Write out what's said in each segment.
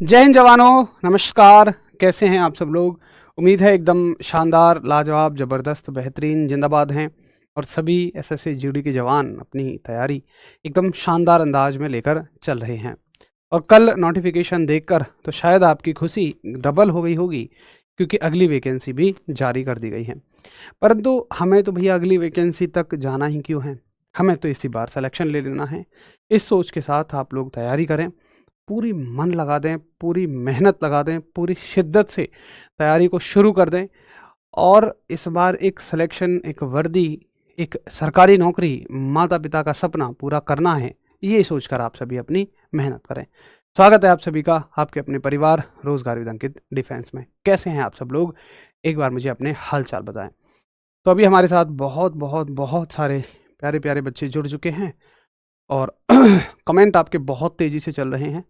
जय हिंद जवानों, नमस्कार। कैसे हैं आप सब लोग? उम्मीद है एकदम शानदार, लाजवाब, ज़बरदस्त, बेहतरीन, जिंदाबाद हैं। और सभी एसएससी जीडी के जवान अपनी तैयारी एकदम शानदार अंदाज में लेकर चल रहे हैं। और कल नोटिफिकेशन देखकर तो शायद आपकी खुशी डबल हो गई होगी, क्योंकि अगली वैकेंसी भी जारी कर दी गई है। परंतु हमें तो भैया अगली वैकेंसी तक जाना ही क्यों है, हमें तो इसी बार सिलेक्शन ले लेना है। इस सोच के साथ आप लोग तैयारी करें, पूरी मन लगा दें, पूरी मेहनत लगा दें, पूरी शिद्दत से तैयारी को शुरू कर दें। और इस बार एक सिलेक्शन, एक वर्दी, एक सरकारी नौकरी, माता पिता का सपना पूरा करना है, ये सोचकर आप सभी अपनी मेहनत करें। स्वागत है आप सभी का आपके अपने परिवार रोजगार विद अंकित डिफेंस में। कैसे हैं आप सब लोग? एक बार मुझे अपने हाल चाल बताएं। तो अभी हमारे साथ बहुत बहुत बहुत सारे प्यारे प्यारे बच्चे जुड़ चुके हैं और कमेंट आपके बहुत तेज़ी से चल रहे हैं।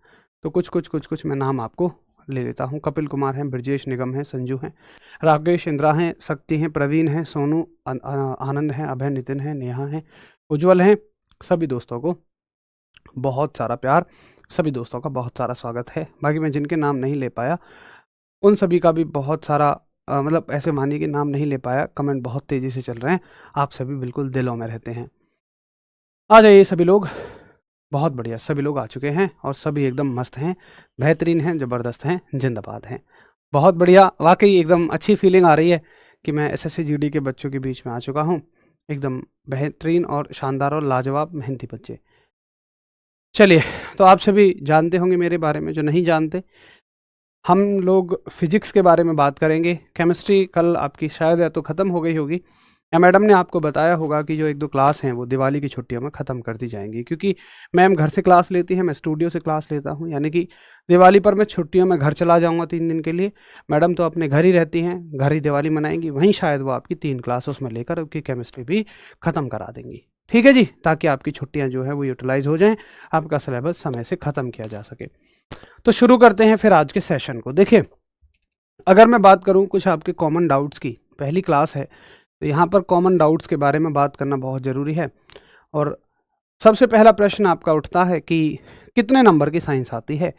तो कुछ मैं नाम आपको ले लेता हूँ। कपिल कुमार हैं, ब्रजेश निगम हैं, संजू हैं, राकेश इंद्रा हैं, शक्ति हैं, प्रवीण हैं, सोनू, आनंद हैं, अभय, नितिन हैं, नेहा हैं, उज्जवल हैं। सभी दोस्तों को बहुत सारा प्यार, सभी दोस्तों का बहुत सारा स्वागत है। बाकी मैं जिनके नाम नहीं ले पाया उन सभी का भी बहुत सारा मतलब ऐसे मानिए कि नाम नहीं ले पाया। कमेंट बहुत तेज़ी से चल रहे हैं, आप सभी बिल्कुल दिलों में रहते हैं। आ जाइए सभी लोग। बहुत बढ़िया, सभी लोग आ चुके हैं और सभी एकदम मस्त हैं, बेहतरीन हैं, ज़बरदस्त हैं, जिंदाबाद हैं। बहुत बढ़िया, वाकई एकदम अच्छी फीलिंग आ रही है कि मैं एसएससी जीडी के बच्चों के बीच में आ चुका हूँ। एकदम बेहतरीन और शानदार और लाजवाब मेहनती बच्चे। चलिए, तो आप सभी जानते होंगे मेरे बारे में, जो नहीं जानते हम लोग फिजिक्स के बारे में बात करेंगे। केमिस्ट्री कल आपकी शायद या तो ख़त्म हो गई होगी, या मैडम ने आपको बताया होगा कि जो 1-2 क्लास हैं वो दिवाली की छुट्टियों में ख़त्म कर दी जाएंगी, क्योंकि मैम घर से क्लास लेती हैं, मैं स्टूडियो से क्लास लेता हूँ। यानी कि दिवाली पर मैं छुट्टियों में घर चला जाऊँगा 3 दिन के लिए। मैडम तो अपने घर ही रहती हैं, घर ही दिवाली मनाएंगी, वहीं शायद वो आपकी 3 क्लास उसमें लेकर आपकी केमिस्ट्री भी ख़त्म करा देंगी। ठीक है जी, ताकि आपकी छुट्टियाँ जो है वो यूटिलाइज़ हो जाएँ, आपका सिलेबस समय से ख़त्म किया जा सके। तो शुरू करते हैं फिर आज के सेशन को। देखिए, अगर मैं बात करूं कुछ आपके कॉमन डाउट्स की, पहली क्लास है तो यहाँ पर कॉमन डाउट्स के बारे में बात करना बहुत ज़रूरी है। और सबसे पहला प्रश्न आपका उठता है कि कितने नंबर की साइंस आती है।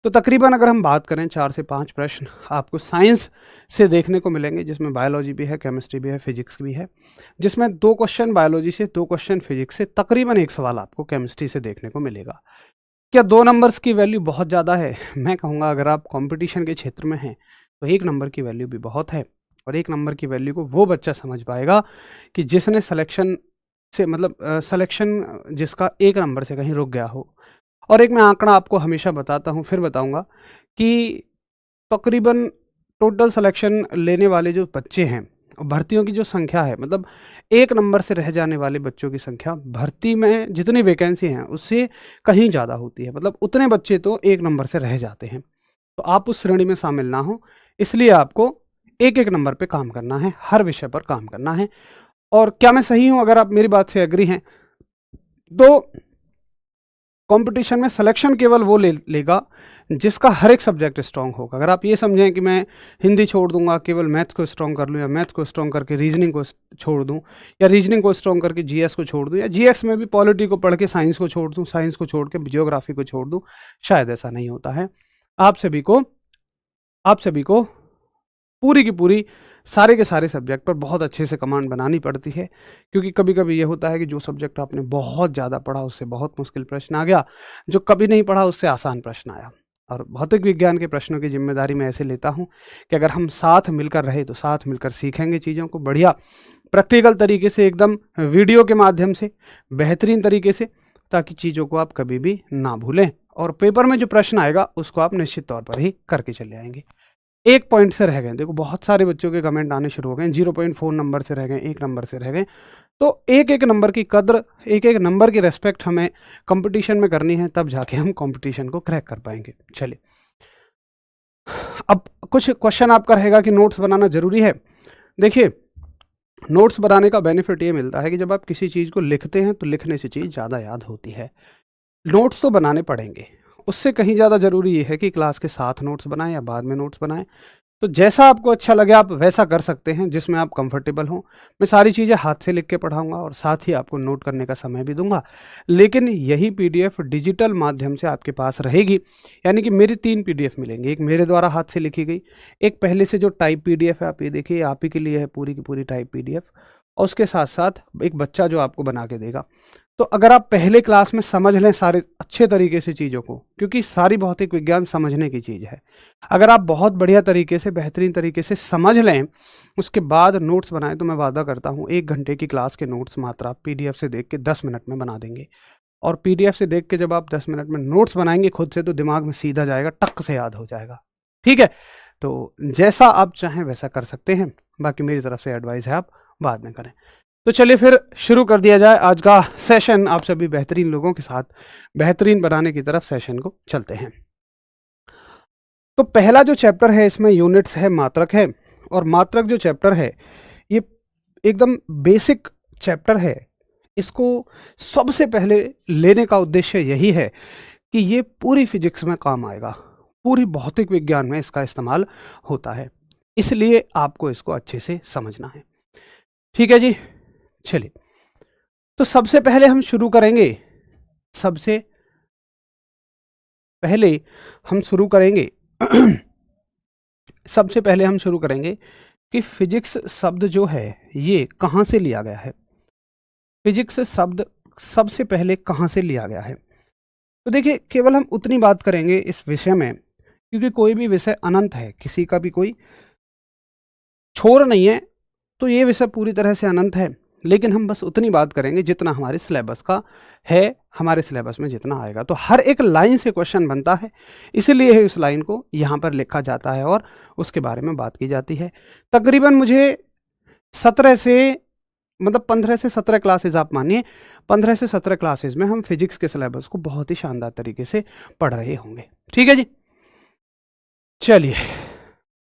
तो तकरीबन अगर हम बात करें 4 से 5 प्रश्न आपको साइंस से देखने को मिलेंगे, जिसमें बायोलॉजी भी है, केमिस्ट्री भी है, फिजिक्स भी है, जिसमें 2 क्वेश्चन बायोलॉजी से, 2 क्वेश्चन फिजिक्स से, तकरीबन 1 सवाल आपको केमिस्ट्री से देखने को मिलेगा। क्या 2 नंबर्स की वैल्यू बहुत ज़्यादा है? मैं कहूँगा अगर आप कंपटीशन के क्षेत्र में हैं तो 1 नंबर की वैल्यू भी बहुत है। और 1 नंबर की वैल्यू को वो बच्चा समझ पाएगा कि जिसने सिलेक्शन से मतलब सिलेक्शन जिसका 1 नंबर से कहीं रुक गया हो। और एक मैं आंकड़ा आपको हमेशा बताता हूँ, फिर बताऊँगा कि तकरीबन टोटल सिलेक्शन लेने वाले जो बच्चे हैं, भर्तियों की जो संख्या है, मतलब 1 नंबर से रह जाने वाले बच्चों की संख्या भर्ती में जितनी वैकेंसी हैं उससे कहीं ज़्यादा होती है। मतलब उतने बच्चे तो 1 नंबर से रह जाते हैं। तो आप उस श्रेणी में शामिल ना हो, इसलिए आपको एक-एक नंबर पे काम करना है, हर विषय पर काम करना है। और क्या मैं सही हूँ? अगर आप मेरी बात से एग्री हैं तो कंपटीशन में सिलेक्शन केवल वो लेगा जिसका हर एक सब्जेक्ट स्ट्रांग होगा। अगर आप ये समझें कि मैं हिंदी छोड़ दूंगा, केवल मैथ को स्ट्रांग कर लूँ, या मैथ को स्ट्रांग करके रीजनिंग को छोड़ दूं, या रीजनिंग को स्ट्रांग करके जीएस को छोड़ दूं, या जीएस में भी पॉलिटी को पढ़ के साइंस को छोड़ दूं, साइंस को छोड़ के जियोग्राफी को छोड़ दूं, शायद ऐसा नहीं होता है। आप सभी को पूरी की पूरी सारे के सारे सब्जेक्ट पर बहुत अच्छे से कमांड बनानी पड़ती है। क्योंकि कभी कभी ये होता है कि जो सब्जेक्ट आपने बहुत ज़्यादा पढ़ा उससे बहुत मुश्किल प्रश्न आ गया, जो कभी नहीं पढ़ा उससे आसान प्रश्न आया। और भौतिक विज्ञान के प्रश्नों की जिम्मेदारी मैं ऐसे लेता हूँ कि अगर हम साथ मिलकर रहे तो साथ मिलकर सीखेंगे चीज़ों को बढ़िया प्रैक्टिकल तरीके से, एकदम वीडियो के माध्यम से, बेहतरीन तरीके से, ताकि चीज़ों को आप कभी भी ना भूलें। और पेपर में जो प्रश्न आएगा उसको आप निश्चित तौर पर ही करके चले आएंगे। 1 पॉइंट से रह गए, देखो बहुत सारे बच्चों के कमेंट आने शुरू हो गए, 0.4 नंबर से रह गए, 1 नंबर से रह गए। तो एक-एक नंबर की कद्र, एक-एक नंबर की रिस्पेक्ट हमें कंपटीशन में करनी है, तब जाके हम कंपटीशन को क्रैक कर पाएंगे। चलिए, अब कुछ क्वेश्चन आपका रहेगा कि नोट्स बनाना ज़रूरी है। देखिए, नोट्स बनाने का बेनिफिट ये मिलता है कि जब आप किसी चीज़ को लिखते हैं तो लिखने से चीज़ ज़्यादा याद होती है। नोट्स तो बनाने पड़ेंगे, उससे कहीं ज़्यादा ज़रूरी ये है कि क्लास के साथ नोट्स बनाएं या बाद में नोट्स बनाएं। तो जैसा आपको अच्छा लगे आप वैसा कर सकते हैं, जिसमें आप कंफर्टेबल हों। मैं सारी चीज़ें हाथ से लिख के पढ़ाऊँगा और साथ ही आपको नोट करने का समय भी दूँगा। लेकिन यही पीडीएफ डिजिटल माध्यम से आपके पास रहेगी, यानी कि मेरी 3 पीडीएफ मिलेंगी। एक मेरे द्वारा हाथ से लिखी गई, एक पहले से जो टाइप पीडीएफ है, आप ये देखिए, आप ही के लिए है पूरी की पूरी टाइप पीडीएफ, और उसके साथ-साथ एक बच्चा जो आपको बना के देगा। तो अगर आप पहले क्लास में समझ लें सारे अच्छे तरीके से चीज़ों को, क्योंकि सारी भौतिक विज्ञान समझने की चीज़ है। अगर आप बहुत बढ़िया तरीके से, बेहतरीन तरीके से समझ लें, उसके बाद नोट्स बनाएं, तो मैं वादा करता हूँ 1 घंटे की क्लास के नोट्स मात्र आप पीडीएफ से देख के 10 मिनट में बना देंगे। और पीडीएफ से देख के जब आप 10 मिनट में नोट्स बनाएंगे खुद से, तो दिमाग में सीधा जाएगा, टक से याद हो जाएगा। ठीक है, तो जैसा आप चाहें वैसा कर सकते हैं। बाकी मेरी तरफ से एडवाइस है, आप बाद में करें। तो चलिए फिर शुरू कर दिया जाए आज का सेशन। आप सभी बेहतरीन लोगों के साथ बेहतरीन बनाने की तरफ सेशन को चलते हैं। तो पहला जो चैप्टर है इसमें यूनिट्स है, मात्रक है। और मात्रक जो चैप्टर है ये एकदम बेसिक चैप्टर है। इसको सबसे पहले लेने का उद्देश्य यही है कि ये पूरी फिजिक्स में काम आएगा, पूरी भौतिक विज्ञान में इसका इस्तेमाल होता है, इसलिए आपको इसको अच्छे से समझना है। ठीक है जी, चलिए। तो सबसे पहले हम शुरू करेंगे, सबसे पहले हम शुरू करेंगे सबसे पहले हम शुरू करेंगे कि फिजिक्स शब्द जो है ये कहाँ से लिया गया है। फिजिक्स शब्द सबसे पहले कहाँ से लिया गया है? तो देखिए, केवल हम उतनी बात करेंगे इस विषय में, क्योंकि कोई भी विषय अनंत है, किसी का भी कोई छोर नहीं है, तो ये विषय पूरी तरह से अनंत है। लेकिन हम बस उतनी बात करेंगे जितना हमारे सिलेबस का है, हमारे सिलेबस में जितना आएगा। तो हर एक लाइन से क्वेश्चन बनता है, इसीलिए उस लाइन को यहाँ पर लिखा जाता है और उसके बारे में बात की जाती है। तकरीबन मुझे 17 से, मतलब 15 से 17 क्लासेज आप मानिए, 15 से 17 क्लासेज में हम फिजिक्स के सिलेबस को बहुत ही शानदार तरीके से पढ़ रहे होंगे। ठीक है जी, चलिए।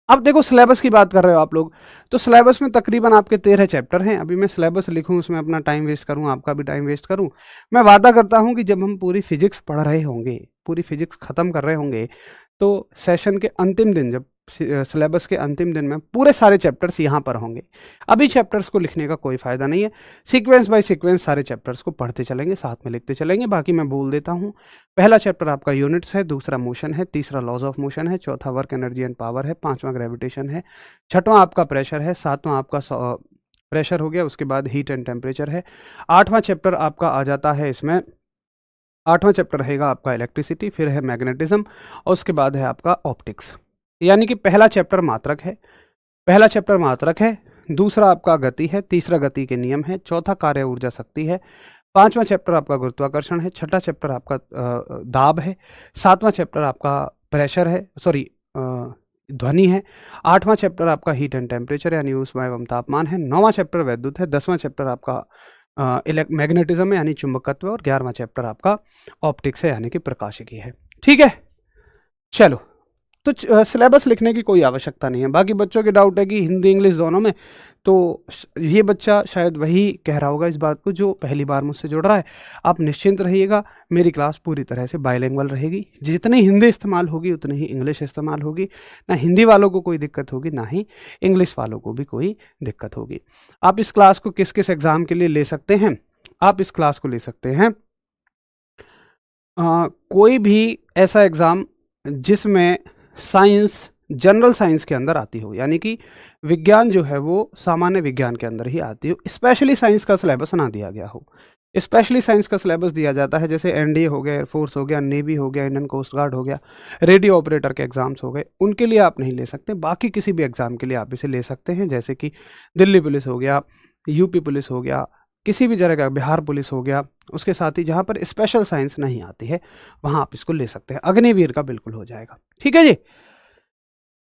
अब देखो, सिलेबस की बात कर रहे हो आप लोग, तो सिलेबस में तकरीबन आपके 13 चैप्टर हैं। अभी मैं सिलेबस लिखूं, उसमें अपना टाइम वेस्ट करूं, आपका भी टाइम वेस्ट करूं? मैं वादा करता हूं कि जब हम पूरी फिजिक्स पढ़ रहे होंगे, पूरी फिजिक्स खत्म कर रहे होंगे, तो सेशन के अंतिम दिन, जब सिलेबस के अंतिम दिन में पूरे सारे चैप्टर्स यहाँ पर होंगे। अभी चैप्टर्स को लिखने का कोई फ़ायदा नहीं है, सीक्वेंस बाय सीक्वेंस सारे चैप्टर्स को पढ़ते चलेंगे, साथ में लिखते चलेंगे। बाकी मैं बोल देता हूँ, पहला चैप्टर आपका यूनिट्स है, दूसरा मोशन है, तीसरा लॉज ऑफ मोशन है, चौथा वर्क एनर्जी एंड पावर है, पांचवा ग्रेविटेशन है, छठवां आपका प्रेशर है, सातवां आपका प्रेशर हो गया, उसके बाद हीट एंड टेम्परेचर है। आठवां चैप्टर आपका आ जाता है इसमें, आठवां चैप्टर रहेगा आपका इलेक्ट्रिसिटी, फिर है मैग्नेटिज्म, और उसके बाद है आपका ऑप्टिक्स। यानी कि पहला चैप्टर मात्रक है, पहला चैप्टर मात्रक है, दूसरा आपका गति है, तीसरा गति के नियम है, चौथा कार्य ऊर्जा शक्ति है, पांचवा चैप्टर आपका गुरुत्वाकर्षण है, छठा चैप्टर आपका दाब है, सातवां चैप्टर आपका प्रेशर है, सॉरी ध्वनि है, आठवां चैप्टर आपका हीट एंड टेम्परेचर यानी ऊष्मा एवं तापमान है, नौवां चैप्टर वैद्युत है, 10वां चैप्टर आपका मैग्नेटिज्म है यानी चुंबकत्व, और 11वां चैप्टर आपका ऑप्टिक्स है यानी कि प्रकाशिकी है। ठीक है, चलो। तो सिलेबस लिखने की कोई आवश्यकता नहीं है। बाकी बच्चों के डाउट है कि हिंदी इंग्लिश दोनों में, तो ये बच्चा शायद वही कह रहा होगा इस बात को जो पहली बार मुझसे जुड़ रहा है। आप निश्चिंत रहिएगा, मेरी क्लास पूरी तरह से बाइलिंगुअल रहेगी। जितनी हिंदी इस्तेमाल होगी उतनी ही इंग्लिश इस्तेमाल होगी। ना हिंदी वालों को कोई दिक्कत होगी, ना ही इंग्लिश वालों को भी कोई दिक्कत होगी। आप इस क्लास को किस किस एग्ज़ाम के लिए ले सकते हैं? आप इस क्लास को ले सकते हैं कोई भी ऐसा एग्ज़ाम जिसमें साइंस जनरल साइंस के अंदर आती हो, यानी कि विज्ञान जो है वो सामान्य विज्ञान के अंदर ही आती हो, स्पेशली साइंस का सिलेबस ना दिया गया हो। स्पेशली साइंस का सिलेबस दिया जाता है, जैसे एनडीए हो गया, एयरफोर्स हो गया, नेवी हो गया, इंडियन कोस्ट गार्ड हो गया, रेडियो ऑपरेटर के एग्जाम्स हो गए, उनके लिए आप नहीं ले सकते। बाकी किसी भी एग्जाम के लिए आप इसे ले सकते हैं, जैसे कि दिल्ली पुलिस हो गया, यूपी पुलिस हो गया, किसी भी जगह का, बिहार पुलिस हो गया। उसके साथ ही जहाँ पर स्पेशल साइंस नहीं आती है वहाँ आप इसको ले सकते हैं। अग्निवीर का बिल्कुल हो जाएगा। ठीक है जी,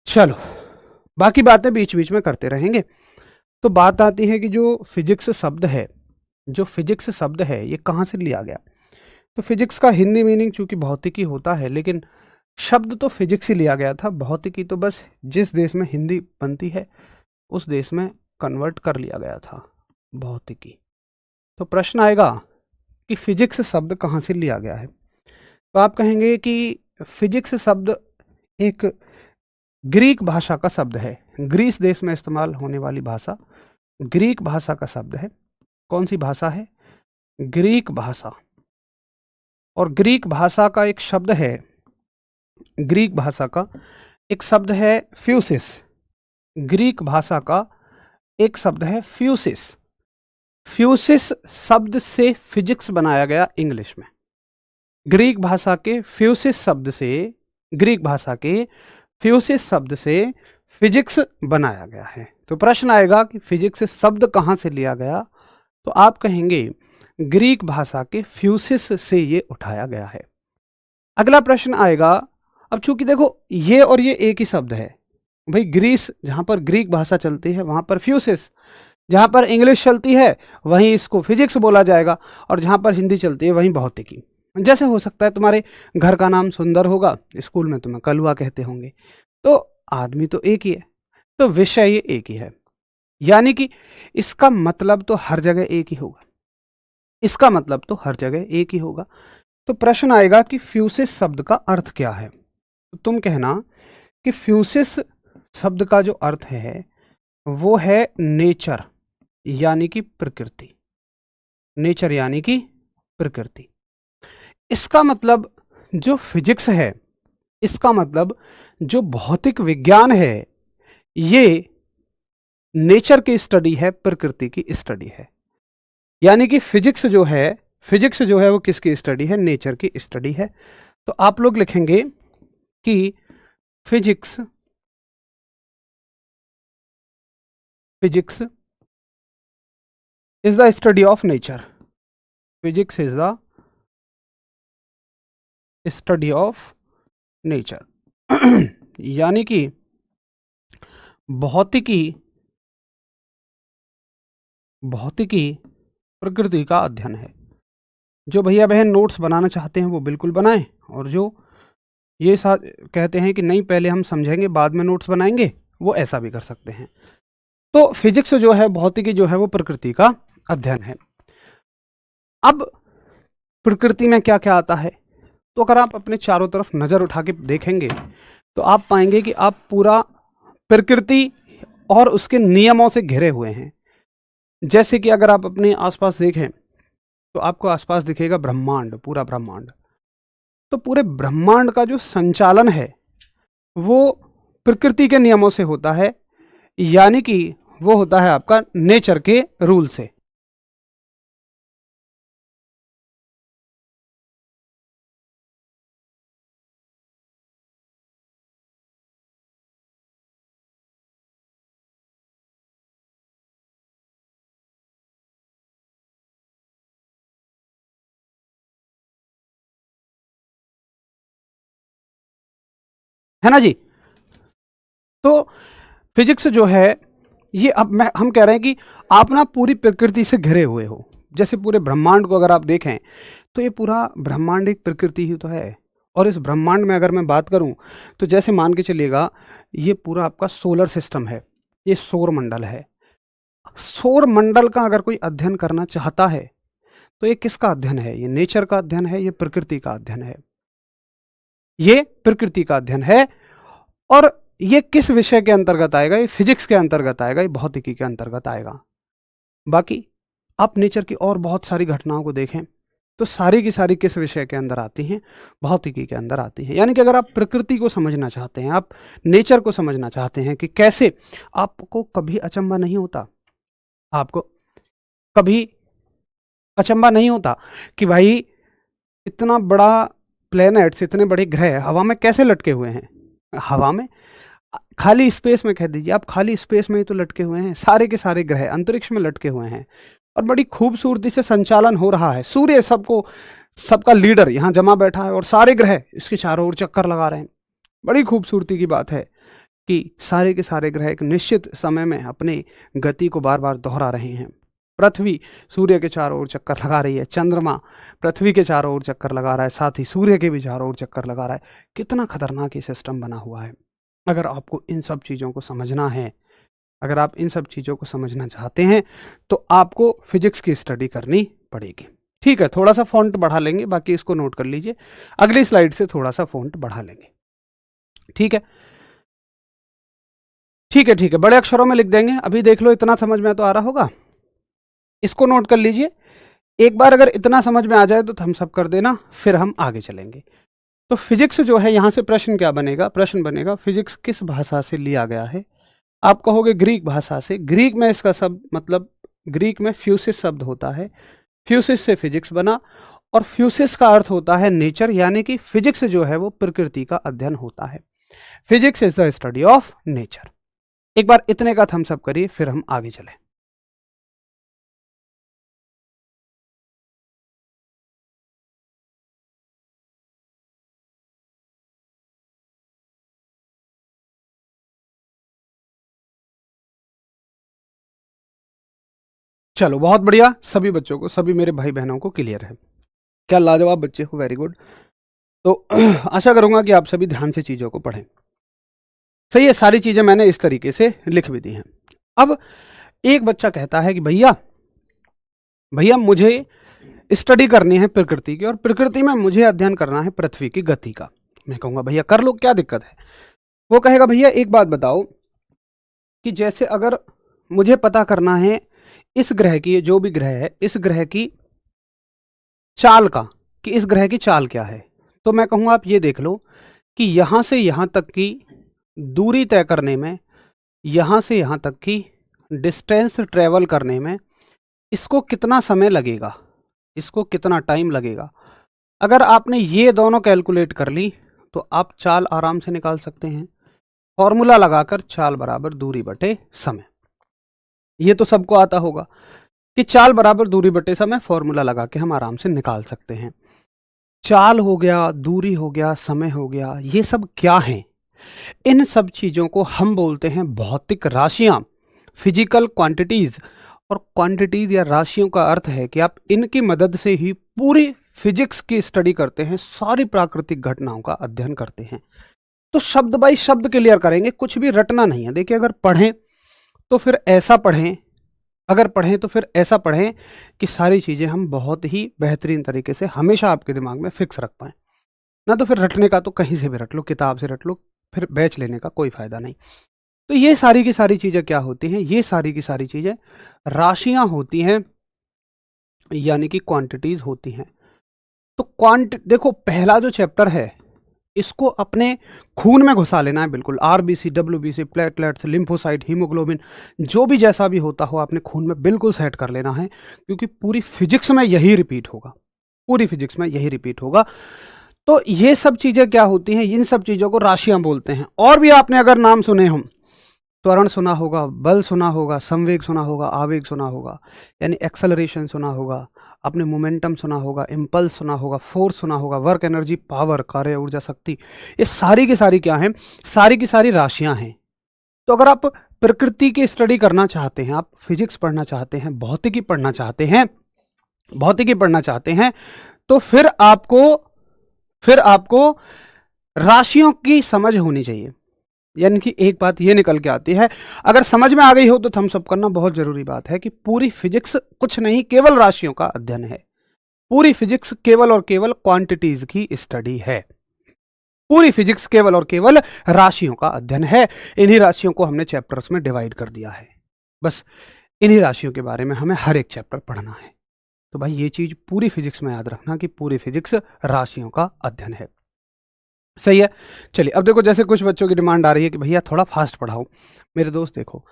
चलो बाकी बातें बीच बीच में करते रहेंगे। तो बात आती है कि जो फिजिक्स शब्द है, जो फिजिक्स शब्द है ये कहाँ से लिया गया। तो फिजिक्स का हिंदी मीनिंग चूंकि भौतिकी होता है, लेकिन शब्द तो फिजिक्स ही लिया गया था। भौतिकी तो बस जिस देश में हिंदी बनती है उस देश में कन्वर्ट कर लिया गया था भौतिकी। तो प्रश्न आएगा कि फिजिक्स शब्द कहाँ से लिया गया है। तो आप कहेंगे कि फिजिक्स शब्द एक ग्रीक भाषा का शब्द है, ग्रीस देश में इस्तेमाल होने वाली भाषा ग्रीक भाषा का शब्द है। कौन सी भाषा है? ग्रीक भाषा। और ग्रीक भाषा का एक शब्द है, ग्रीक भाषा का एक शब्द है फ्यूसिस। ग्रीक भाषा का एक शब्द है फ्यूसिस। फ्यूसिस शब्द से फिजिक्स बनाया गया इंग्लिश में। ग्रीक भाषा के फ्यूसिस शब्द से, ग्रीक भाषा के फ्यूसिस शब्द से फिजिक्स बनाया गया है। तो प्रश्न आएगा कि फिजिक्स शब्द कहाँ से लिया गया, तो आप कहेंगे ग्रीक भाषा के फ्यूसिस से ये उठाया गया है। अगला प्रश्न आएगा, अब चूंकि देखो ये और ये एक ही शब्द है भाई, ग्रीस जहाँ पर ग्रीक भाषा चलती है वहाँ पर फ्यूसिस, जहाँ पर इंग्लिश चलती है वहीं इसको फिजिक्स बोला जाएगा, और जहाँ पर हिंदी चलती है वहीं भौतिकी। जैसे हो सकता है तुम्हारे घर का नाम सुंदर होगा, स्कूल में तुम्हें कलुआ कहते होंगे, तो आदमी तो एक ही है, तो विषय ये एक ही है, यानी कि इसका मतलब तो हर जगह एक ही होगा, इसका मतलब तो हर जगह एक ही होगा। तो प्रश्न आएगा कि फ्यूसिस शब्द का अर्थ क्या है, तो तुम कहना कि फ्यूसिस शब्द का जो अर्थ है वो है नेचर, यानी कि प्रकृति। नेचर यानी कि प्रकृति। इसका मतलब जो फिजिक्स है, इसका मतलब जो भौतिक विज्ञान है, ये नेचर की स्टडी है, प्रकृति की स्टडी है। यानी कि फिजिक्स जो है वो किसकी स्टडी है? नेचर की स्टडी है। तो आप लोग लिखेंगे कि physics is the study of nature. Physics is the study of nature. यानी कि भौतिकी प्रकृति का अध्ययन है। जो भैया बहन नोट्स बनाना चाहते हैं वो बिल्कुल बनाएं, और जो ये कहते हैं कि नहीं पहले हम समझेंगे बाद में नोट्स बनाएंगे, वो ऐसा भी कर सकते हैं। तो फिजिक्स जो है, भौतिकी जो है, वो प्रकृति का अध्ययन है। अब प्रकृति में क्या क्या आता है, तो अगर आप अपने चारों तरफ नज़र उठा के देखेंगे तो आप पाएंगे कि आप पूरा प्रकृति और उसके नियमों से घिरे हुए हैं। जैसे कि अगर आप अपने आसपास देखें तो आपको आसपास दिखेगा ब्रह्मांड, पूरा ब्रह्मांड। तो पूरे ब्रह्मांड का जो संचालन है वो प्रकृति के नियमों से होता है, यानी कि वो होता है आपका नेचर के रूल से। है ना जी? तो फिजिक्स जो है ये, अब हम कह रहे हैं कि आप ना पूरी प्रकृति से घिरे हुए हो। जैसे पूरे ब्रह्मांड को अगर आप देखें तो ये पूरा ब्रह्मांड एक प्रकृति ही तो है। और इस ब्रह्मांड में अगर मैं बात करूं तो जैसे मान के चलिएगा ये पूरा आपका सोलर सिस्टम है, ये सौर मंडल है। सौर मंडल का अगर कोई अध्ययन करना चाहता है तो ये किसका अध्ययन है? ये नेचर का अध्ययन है, ये प्रकृति का अध्ययन है, ये प्रकृति का अध्ययन है। और ये किस विषय के अंतर्गत आएगा? ये फिजिक्स के अंतर्गत आएगा, ये भौतिकी के अंतर्गत आएगा। बाकी आप नेचर की और बहुत सारी घटनाओं को देखें तो सारी की सारी किस विषय के अंदर आती हैं? भौतिकी के अंदर आती हैं। यानी कि अगर आप प्रकृति को समझना चाहते हैं, आप नेचर को समझना चाहते हैं कि कैसे, आपको कभी अचंभा नहीं होता, आपको कभी अचंभा नहीं होता कि भाई इतना बड़ा प्लेनेट्स, इतने बड़े ग्रह हवा में कैसे लटके हुए हैं? हवा में, खाली स्पेस में कह दीजिए आप, खाली स्पेस में ही तो लटके हुए हैं। सारे के सारे ग्रह अंतरिक्ष में लटके हुए हैं और बड़ी खूबसूरती से संचालन हो रहा है। सूर्य सबका लीडर यहाँ जमा बैठा है और सारे ग्रह इसके चारों ओर चक्कर लगा रहे हैं। बड़ी खूबसूरती की बात है कि सारे के सारे ग्रह एक निश्चित समय में अपनी गति को बार बार दोहरा रहे हैं। पृथ्वी सूर्य के चारों ओर चक्कर लगा रही है, चंद्रमा पृथ्वी के चारों ओर चक्कर लगा रहा है, साथ ही सूर्य के भी चारों ओर चक्कर लगा रहा है। कितना खतरनाक ये सिस्टम बना हुआ है। अगर आपको इन सब चीज़ों को समझना है, अगर आप इन सब चीज़ों को समझना चाहते हैं तो आपको फिजिक्स की स्टडी करनी पड़ेगी। ठीक है, थोड़ा सा फॉन्ट बढ़ा लेंगे, बाकी इसको नोट कर लीजिए। अगली स्लाइड से थोड़ा सा फॉन्ट बढ़ा लेंगे, ठीक है। ठीक है ठीक है, बड़े अक्षरों में लिख देंगे। अभी देख लो, इतना समझ में तो आ रहा होगा, इसको नोट कर लीजिए। एक बार अगर इतना समझ में आ जाए तो थम्स अप कर देना, फिर हम आगे चलेंगे। तो फिजिक्स जो है, यहाँ से प्रश्न क्या बनेगा? प्रश्न बनेगा फिजिक्स किस भाषा से लिया गया है? आप कहोगे ग्रीक भाषा से। ग्रीक में इसका शब्द मतलब, ग्रीक में फ्यूसिस शब्द होता है, फ्यूसिस से फिजिक्स बना, और फ्यूसिस का अर्थ होता है नेचर, यानी कि फिजिक्स जो है वो प्रकृति का अध्ययन होता है। Physics is the study of nature. एक बार इतने का थम्स अप करिए, फिर हम आगे चलें। चलो बहुत बढ़िया, सभी बच्चों को, सभी मेरे भाई बहनों को क्लियर है। क्या लाजवाब बच्चे हो, वेरी गुड। तो आशा करूंगा कि आप सभी ध्यान से चीज़ों को पढ़ें। सही है, सारी चीज़ें मैंने इस तरीके से लिख भी दी हैं। अब एक बच्चा कहता है कि भैया भैया मुझे स्टडी करनी है प्रकृति की, और प्रकृति में मुझे अध्ययन करना है पृथ्वी की गति का। मैं कहूँगा भैया कर लो, क्या दिक्कत है? वो कहेगा भैया एक बात बताओ कि जैसे अगर मुझे पता करना है इस ग्रह की, जो भी ग्रह है, इस ग्रह की चाल का, कि इस ग्रह की चाल क्या है, तो मैं कहूँगा आप ये देख लो कि यहाँ से यहाँ तक की दूरी तय करने में, यहाँ से यहाँ तक की डिस्टेंस ट्रेवल करने में इसको कितना समय लगेगा, इसको कितना टाइम लगेगा। अगर आपने ये दोनों कैलकुलेट कर ली तो आप चाल आराम से निकाल सकते हैं। फॉर्मूला लगाकर चाल बराबर दूरी बटे समय, ये तो सबको आता होगा कि चाल बराबर दूरी बटे समय, फॉर्मूला लगा के हम आराम से निकाल सकते हैं। चाल हो गया, दूरी हो गया, समय हो गया, ये सब क्या है? इन सब चीज़ों को हम बोलते हैं भौतिक राशियां, फिजिकल क्वांटिटीज। और क्वांटिटीज या राशियों का अर्थ है कि आप इनकी मदद से ही पूरी फिजिक्स की स्टडी करते हैं, सारी प्राकृतिक घटनाओं का अध्ययन करते हैं। तो शब्द बाई शब्द क्लियर करेंगे, कुछ भी रटना नहीं है। देखिए, अगर पढ़ें तो फिर ऐसा पढ़ें, अगर पढ़ें तो फिर ऐसा पढ़ें कि सारी चीज़ें हम बहुत ही बेहतरीन तरीके से हमेशा आपके दिमाग में फिक्स रख पाएँ। ना तो फिर रटने का तो कहीं से भी रट लो, किताब से रट लो, फिर बैच लेने का कोई फ़ायदा नहीं। तो ये सारी की सारी चीज़ें क्या होती हैं? ये सारी की सारी चीज़ें राशियाँ होती हैं, यानी कि क्वांटिटीज़ होती हैं। तो देखो, पहला जो चैप्टर है इसको अपने खून में घुसा लेना है बिल्कुल। RBC, WBC, platelets, lymphocyte, haemoglobin, जो भी जैसा भी होता हो आपने खून में बिल्कुल सेट कर लेना है, क्योंकि पूरी फिजिक्स में यही रिपीट होगा, पूरी फिजिक्स में यही रिपीट होगा। तो ये सब चीज़ें क्या होती हैं? इन सब चीज़ों को राशियां बोलते हैं। और भी आपने अगर नाम सुने हों, त्वरण सुना होगा, बल सुना होगा, संवेग सुना होगा, आवेग सुना होगा, यानी एक्सेलरेशन सुना होगा, आपने मोमेंटम सुना होगा, इम्पल्स सुना होगा, फोर्स सुना होगा, वर्क एनर्जी, पावर, कार्य ऊर्जा, शक्ति, ये सारी की सारी क्या हैं? सारी की सारी राशियां हैं। तो अगर आप प्रकृति की स्टडी करना चाहते हैं, आप फिजिक्स पढ़ना चाहते हैं, भौतिकी पढ़ना चाहते हैं, भौतिकी पढ़ना चाहते हैं, तो फिर आपको राशियों की समझ होनी चाहिए। यानी कि एक बात ये निकल के आती है, अगर समझ में आ गई हो तो थम्स अप करना, बहुत जरूरी बात है कि पूरी फिजिक्स कुछ नहीं, केवल राशियों का अध्ययन है। पूरी फिजिक्स केवल और केवल क्वांटिटीज की स्टडी है। पूरी फिजिक्स केवल और केवल राशियों का अध्ययन है। इन्हीं राशियों को हमने चैप्टर्स में डिवाइड कर दिया है। बस इन्हीं राशियों के बारे में हमें हर एक चैप्टर पढ़ना है। तो भाई ये चीज पूरी फिजिक्स में याद रखना कि पूरी फिजिक्स राशियों का अध्ययन है। सही है। चलिए अब देखो, जैसे कुछ बच्चों की डिमांड आ रही है कि भैया थोड़ा फास्ट पढ़ाओ। मेरे दोस्त देखो,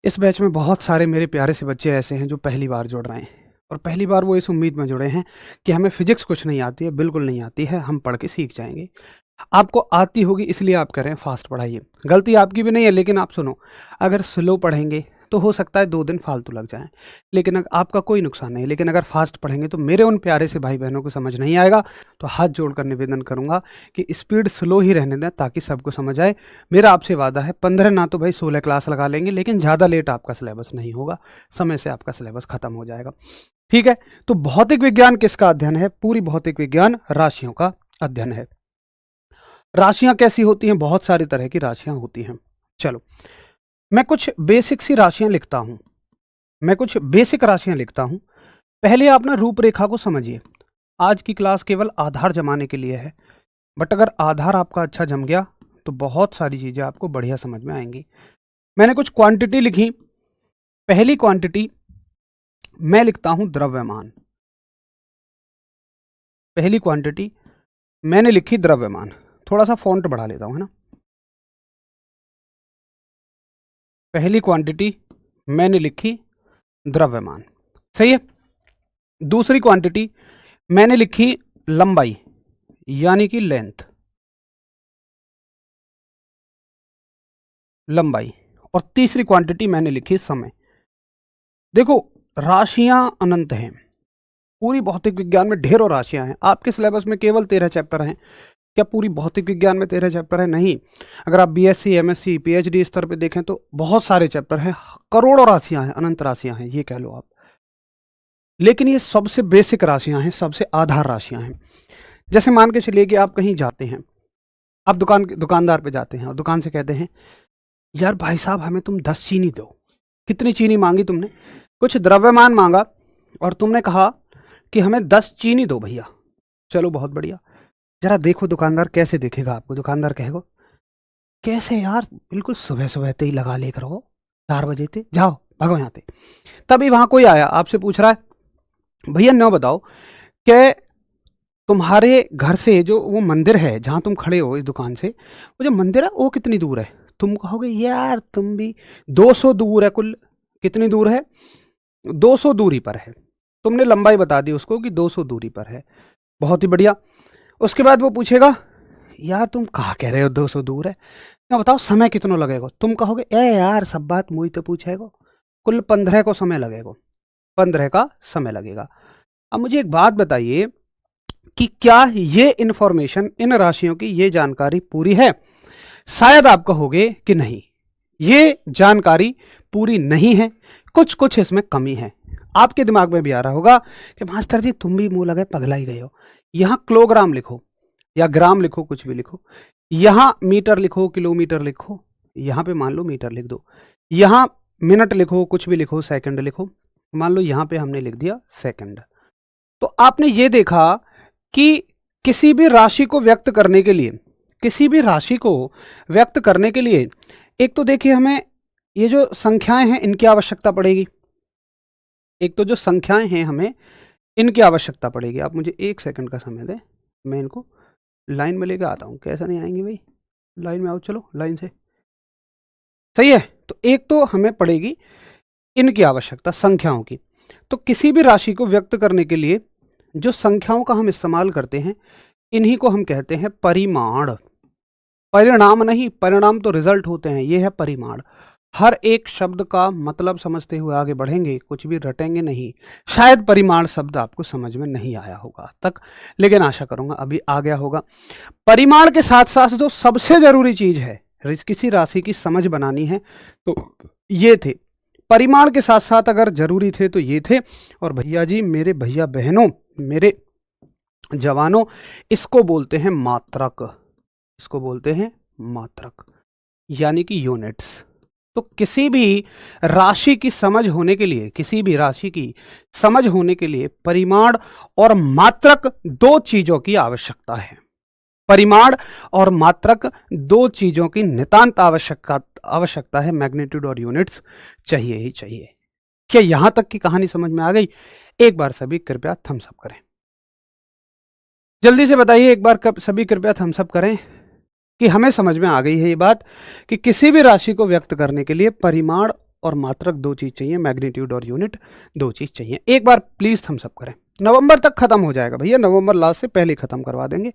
इस बैच में बहुत सारे मेरे प्यारे से बच्चे ऐसे हैं जो पहली बार जुड़ रहे हैं, और पहली बार वो इस उम्मीद में जुड़े हैं कि हमें फिजिक्स कुछ नहीं आती है, बिल्कुल नहीं आती है, हम पढ़ के सीख जाएंगे। आपको आती होगी इसलिए आप कह रहे हैं फास्ट पढ़ाइए। गलती आपकी भी नहीं है, लेकिन आप सुनो, अगर स्लो पढ़ेंगे तो हो सकता है 2 दिन फालतू लग जाएं, लेकिन आपका कोई नुकसान नहीं। लेकिन अगर फास्ट पढ़ेंगे तो मेरे उन प्यारे से भाई बहनों को समझ नहीं आएगा। तो हाथ जोड़कर निवेदन करूंगा कि स्पीड स्लो ही रहने दें ताकि सबको समझ आए। मेरा आपसे वादा है 15 ना तो भाई 16 क्लास लगा लेंगे, लेकिन ज़्यादा लेट आपका सिलेबस नहीं होगा, समय से आपका सिलेबस खत्म हो जाएगा। ठीक है। तो भौतिक विज्ञान किसका अध्ययन है? पूरी भौतिक विज्ञान राशियों का अध्ययन है। राशियां कैसी होती हैं? बहुत सारी तरह की राशियां होती हैं। चलो मैं कुछ बेसिक सी राशियां लिखता हूं, मैं कुछ बेसिक राशियां लिखता हूं। पहले आप ना रूपरेखा को समझिए। आज की क्लास केवल आधार जमाने के लिए है, बट अगर आधार आपका अच्छा जम गया तो बहुत सारी चीज़ें आपको बढ़िया समझ में आएंगी। मैंने कुछ क्वांटिटी लिखी। पहली क्वांटिटी मैं लिखता हूं द्रव्यमान। पहली क्वांटिटी मैंने लिखी द्रव्यमान। थोड़ा सा फॉन्ट बढ़ा लेता हूं, है ना। पहली क्वांटिटी मैंने लिखी द्रव्यमान, सही है। दूसरी क्वांटिटी मैंने लिखी लंबाई यानी कि लेंथ, लंबाई। और तीसरी क्वांटिटी मैंने लिखी समय। देखो, राशियां अनंत हैं। पूरी भौतिक विज्ञान में ढेरों राशियां हैं। आपके सिलेबस में केवल 13 चैप्टर हैं। क्या पूरी भौतिक विज्ञान में 13 चैप्टर है? नहीं। अगर आप बीएससी, एमएससी, पीएचडी स्तर पे देखें तो बहुत सारे चैप्टर हैं, करोड़ों राशियां हैं, अनंत राशियां हैं, ये कह लो आप। लेकिन ये सबसे बेसिक राशियां हैं, सबसे आधार राशियां हैं। जैसे मान के चलिए कि आप कहीं जाते हैं, आप दुकानदार पे जाते हैं और दुकान से कहते हैं, यार भाई साहब हमें तुम 10 चीनी दो। कितनी चीनी मांगी तुमने? कुछ द्रव्यमान मांगा और तुमने कहा कि हमें 10 चीनी दो भैया। चलो बहुत बढ़िया। जरा देखो दुकानदार कैसे देखेगा आपको। दुकानदार कहेगा, कैसे यार, बिल्कुल सुबह सुबह ते ही लगा लेकर हो, 4 बजे थे, जाओ भागो यहाँ से। तभी वहां कोई आया, आपसे पूछ रहा है, भैया नो बताओ कि तुम्हारे घर से जो वो मंदिर है जहां तुम खड़े हो इस दुकान से, वो जो मंदिर है वो कितनी दूर है? तुम कहोगे यार तुम भी, 200 दूर है कुल। कितनी दूर है? 200 दूरी पर है। तुमने लंबाई बता दी उसको कि 200 दूरी पर है। बहुत ही बढ़िया। उसके बाद वो पूछेगा, यार तुम कहाँ कह रहे हो 200 दूर है, ना बताओ समय कितना लगेगा? तुम कहोगे ए यार सब बात मुझे तो पूछेगा, कुल 15 को समय लगेगा, 15 का समय लगेगा। अब मुझे एक बात बताइए कि क्या ये इंफॉर्मेशन, इन राशियों की ये जानकारी पूरी है? शायद आप कहोगे कि नहीं, ये जानकारी पूरी नहीं है, कुछ कुछ इसमें कमी है। आपके दिमाग में भी आ रहा होगा कि मास्टर जी तुम भी मुंह लगे पगला ही गए हो। यहां किलोग्राम लिखो या ग्राम लिखो, कुछ भी लिखो। यहां मीटर लिखो, किलोमीटर लिखो, यहां पे मान लो मीटर लिख दो। यहां मिनट लिखो, कुछ भी लिखो, सेकंड लिखो। मान लो यहां पे हमने लिख दिया सेकंड। तो आपने ये देखा कि किसी भी राशि को व्यक्त करने के लिए, किसी भी राशि को व्यक्त करने के लिए, एक तो देखिए हमें ये जो संख्याएं हैं इनकी आवश्यकता पड़ेगी। एक तो जो संख्याएं हैं हमें इनकी आवश्यकता पड़ेगी। आप मुझे 1 सेकंड का समय दें, मैं इनको लाइन में लेकर आता हूं। कैसा नहीं आएंगे भाई, लाइन में आओ, चलो लाइन से, सही है। तो एक तो हमें पड़ेगी इनकी आवश्यकता, संख्याओं की। तो किसी भी राशि को व्यक्त करने के लिए जो संख्याओं का हम इस्तेमाल करते हैं, इन्हीं को हम कहते हैं परिमाण। परिणाम नहीं, परिणाम तो रिजल्ट होते हैं, ये है परिमाण। हर एक शब्द का मतलब समझते हुए आगे बढ़ेंगे, कुछ भी रटेंगे नहीं। शायद परिमाण शब्द आपको समझ में नहीं आया होगा अब तक, लेकिन आशा करूंगा अभी आ गया होगा। परिमाण के साथ साथ जो सबसे जरूरी चीज है, किसी राशि की समझ बनानी है तो ये थे। परिमाण के साथ साथ अगर जरूरी थे तो ये थे। और भैया जी, मेरे भैया बहनों, मेरे जवानों, इसको बोलते हैं मात्रक। इसको बोलते हैं मात्रक यानी कि यूनिट्स। तो किसी भी राशि की समझ होने के लिए, किसी भी राशि की समझ होने के लिए परिमाण और मात्रक दो चीजों की आवश्यकता है। परिमाण और मात्रक दो चीजों की नितांत आवश्यकता है। मैग्नीट्यूड और यूनिट्स चाहिए ही चाहिए। क्या यहां तक की कहानी समझ में आ गई? एक बार सभी कृपया थम्स अप करें। जल्दी से बताइए एक बार, कब सभी कृपया थम्स अप करें कि हमें समझ में आ गई है ये बात कि किसी भी राशि को व्यक्त करने के लिए परिमाण और मात्रक दो चीज चाहिए, मैग्नीट्यूड और यूनिट दो चीज चाहिए। एक बार प्लीज थम्स अप करें। नवंबर तक खत्म हो जाएगा भैया, नवंबर लास्ट से पहले खत्म करवा देंगे,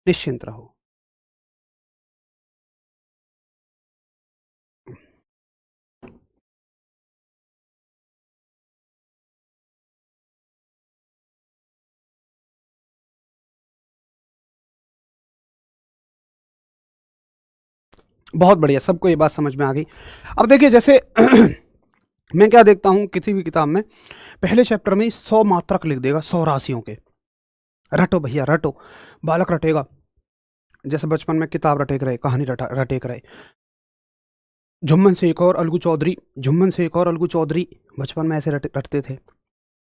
निश्चिंत रहो। बहुत बढ़िया, सबको ये बात समझ में आ गई। अब देखिए जैसे मैं क्या देखता हूं किसी भी किताब में, पहले चैप्टर में 100 मात्रक लिख देगा 100 राशियों के। रटो भैया रटो, बालक रटेगा। जैसे बचपन में किताब रटेक रहे, कहानी रटेक रहे। झुम्मन से एक और अलगू चौधरी, झुम्मन से एक और अलगू चौधरी, बचपन में ऐसे रटते थे।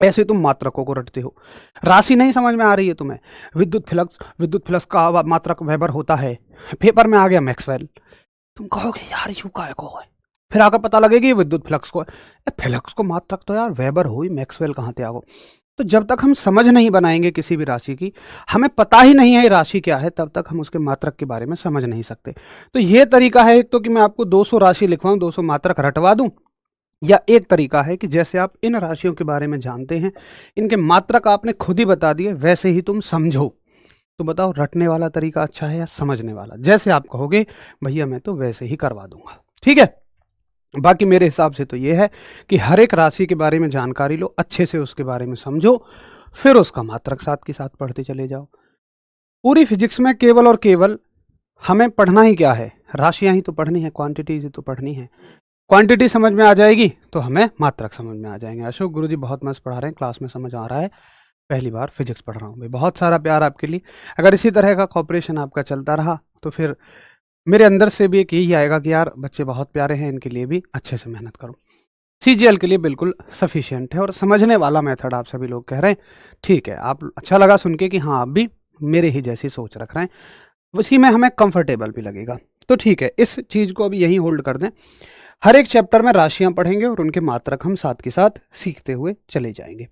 ऐसे तुम मात्रकों को रटते हो। राशि नहीं समझ में आ रही है तुम्हें, विद्युत फ्लक्स का मात्रक वेबर होता है, पेपर में आ गया मैक्सवेल। तुम कहोगे यार यू का है। फिर आकर पता लगेगी ये विद्युत फ्लक्स को है। फ्लक्स को मात्रक तो यार वेबर हुई, मैक्सवेल कहाँ थे आगो। तो जब तक हम समझ नहीं बनाएंगे किसी भी राशि की, हमें पता ही नहीं है ये राशि क्या है, तब तक हम उसके मात्रक के बारे में समझ नहीं सकते। तो ये तरीका है एक तो कि मैं आपको 200 राशि लिखवाऊं, 200 मात्रक रटवा दूं, या एक तरीका है कि जैसे आप इन राशियों के बारे में जानते हैं, इनके मात्रक आपने खुद ही बता दिए, वैसे ही तुम समझो। तो बताओ रटने वाला तरीका अच्छा है या समझने वाला? जैसे आप कहोगे भैया मैं तो वैसे ही करवा दूंगा, ठीक है। बाकी मेरे हिसाब से तो ये है कि हर एक राशि के बारे में जानकारी लो, अच्छे से उसके बारे में समझो, फिर उसका मात्रक साथ के साथ पढ़ते चले जाओ। पूरी फिजिक्स में केवल और केवल हमें पढ़ना ही क्या है? राशियां ही तो पढ़नी है, क्वांटिटीज ही तो पढ़नी है। क्वांटिटी समझ में आ जाएगी तो हमें मात्रक समझ में आ जाएंगे। अशोक गुरुजी बहुत मस्त पढ़ा रहे हैं, क्लास में समझ आ रहा है, पहली बार फिजिक्स पढ़ रहा हूँ भाई। बहुत सारा प्यार आपके लिए। अगर इसी तरह का कॉपरेशन आपका चलता रहा तो फिर मेरे अंदर से भी एक यही आएगा कि यार बच्चे बहुत प्यारे हैं, इनके लिए भी अच्छे से मेहनत करो। सीजीएल के लिए बिल्कुल सफिशियंट है और समझने वाला मेथड आप सभी लोग कह रहे हैं, ठीक है। आप अच्छा लगा सुन के कि हाँ आप भी मेरे ही जैसी सोच रख रहे हैं, उसी में हमें कंफर्टेबल भी लगेगा। तो ठीक है, इस चीज़ को अभी यहीं होल्ड कर दें। हर एक चैप्टर में राशियां पढ़ेंगे और उनके मात्रक हम साथ के साथ सीखते हुए चले जाएंगे।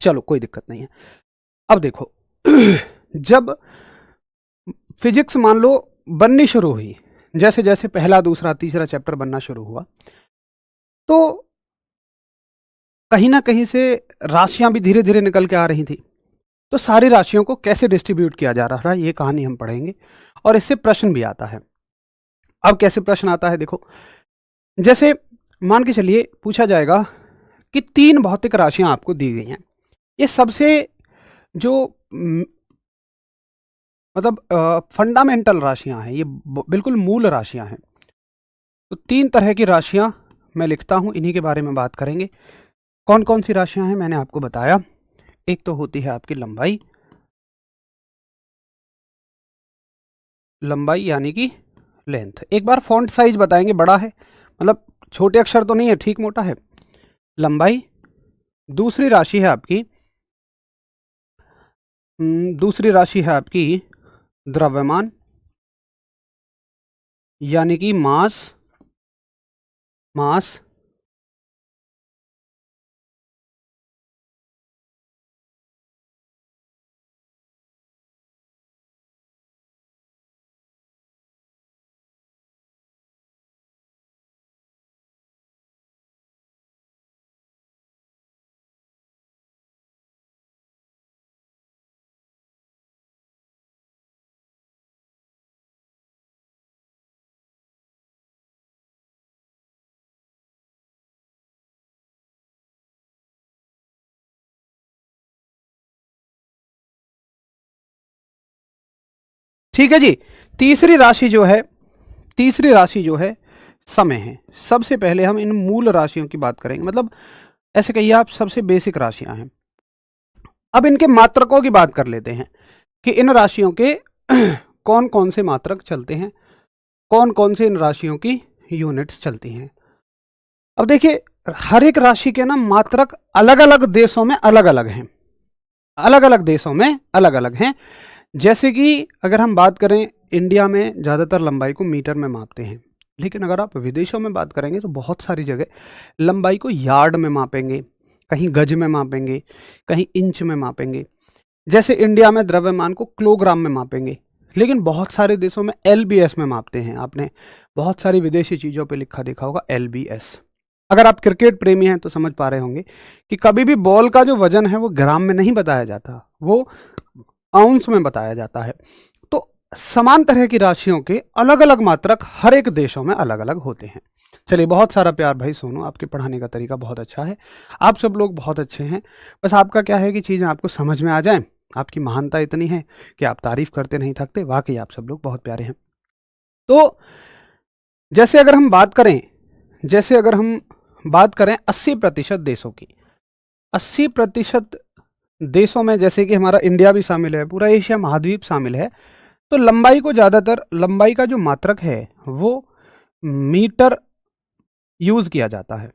चलो कोई दिक्कत नहीं है। अब देखो जब फिजिक्स मान लो बननी शुरू हुई, जैसे जैसे पहला दूसरा तीसरा चैप्टर बनना शुरू हुआ, तो कहीं ना कहीं से राशियां भी धीरे धीरे निकल के आ रही थी। तो सारी राशियों को कैसे डिस्ट्रीब्यूट किया जा रहा था ये कहानी हम पढ़ेंगे, और इससे प्रश्न भी आता है। अब कैसे प्रश्न आता है देखो, जैसे मान के चलिए पूछा जाएगा कि 3 भौतिक राशियां आपको दी गई हैं। ये सबसे जो मतलब फंडामेंटल राशियां हैं, ये बिल्कुल मूल राशियां हैं। तो 3 तरह की राशियां मैं लिखता हूं, इन्हीं के बारे में बात करेंगे। कौन कौन सी राशियां हैं मैंने आपको बताया। एक तो होती है आपकी लंबाई, लंबाई यानी कि लेंथ। एक बार फॉन्ट साइज बताएंगे, बड़ा है मतलब छोटे अक्षर तो नहीं है, ठीक मोटा है। लंबाई। दूसरी राशि है आपकी द्रव्यमान यानी कि मास। मास। ठीक है जी। तीसरी राशि जो है, तीसरी राशि जो है समय है। सबसे पहले हम इन मूल राशियों की बात करेंगे, मतलब ऐसे कहिए आप सबसे बेसिक राशियां हैं। अब इनके मात्रकों की बात कर लेते हैं कि इन राशियों के कौन कौन से मात्रक चलते हैं, कौन कौन से इन राशियों की यूनिट्स चलती हैं। अब देखिए हर एक राशि के ना मात्रक अलग अलग देशों में अलग अलग हैं, अलग अलग देशों में अलग अलग हैं। जैसे कि अगर हम बात करें, इंडिया में ज़्यादातर लंबाई को मीटर में मापते हैं, लेकिन अगर आप विदेशों में बात करेंगे तो बहुत सारी जगह लंबाई को यार्ड में मापेंगे, कहीं गज में मापेंगे, कहीं इंच में मापेंगे। जैसे इंडिया में द्रव्यमान को किलोग्राम में मापेंगे, लेकिन बहुत सारे देशों में एलबीएस में मापते हैं। आपने बहुत सारी विदेशी चीज़ों पे लिखा देखा होगा एलबीएस। अगर आप क्रिकेट प्रेमी हैं तो समझ पा रहे होंगे कि कभी भी बॉल का जो वजन है वो ग्राम में नहीं बताया जाता, वो आउंस में बताया जाता है। तो समान तरह की राशियों के अलग अलग मात्रक हर एक देशों में अलग अलग होते हैं। चलिए बहुत सारा प्यार भाई सोनू, आपके पढ़ाने का तरीका बहुत अच्छा है, आप सब लोग बहुत अच्छे हैं। बस आपका क्या है कि चीज़ें आपको समझ में आ जाएं। आपकी महानता इतनी है कि आप तारीफ करते नहीं थकते, वाकई आप सब लोग बहुत प्यारे हैं। तो जैसे अगर हम बात करें, जैसे अगर हम बात करें 80% देशों की, 80% देशों में जैसे कि हमारा इंडिया भी शामिल है, पूरा एशिया महाद्वीप शामिल है, तो लंबाई को ज़्यादातर, लंबाई का जो मात्रक है वो मीटर यूज किया जाता है।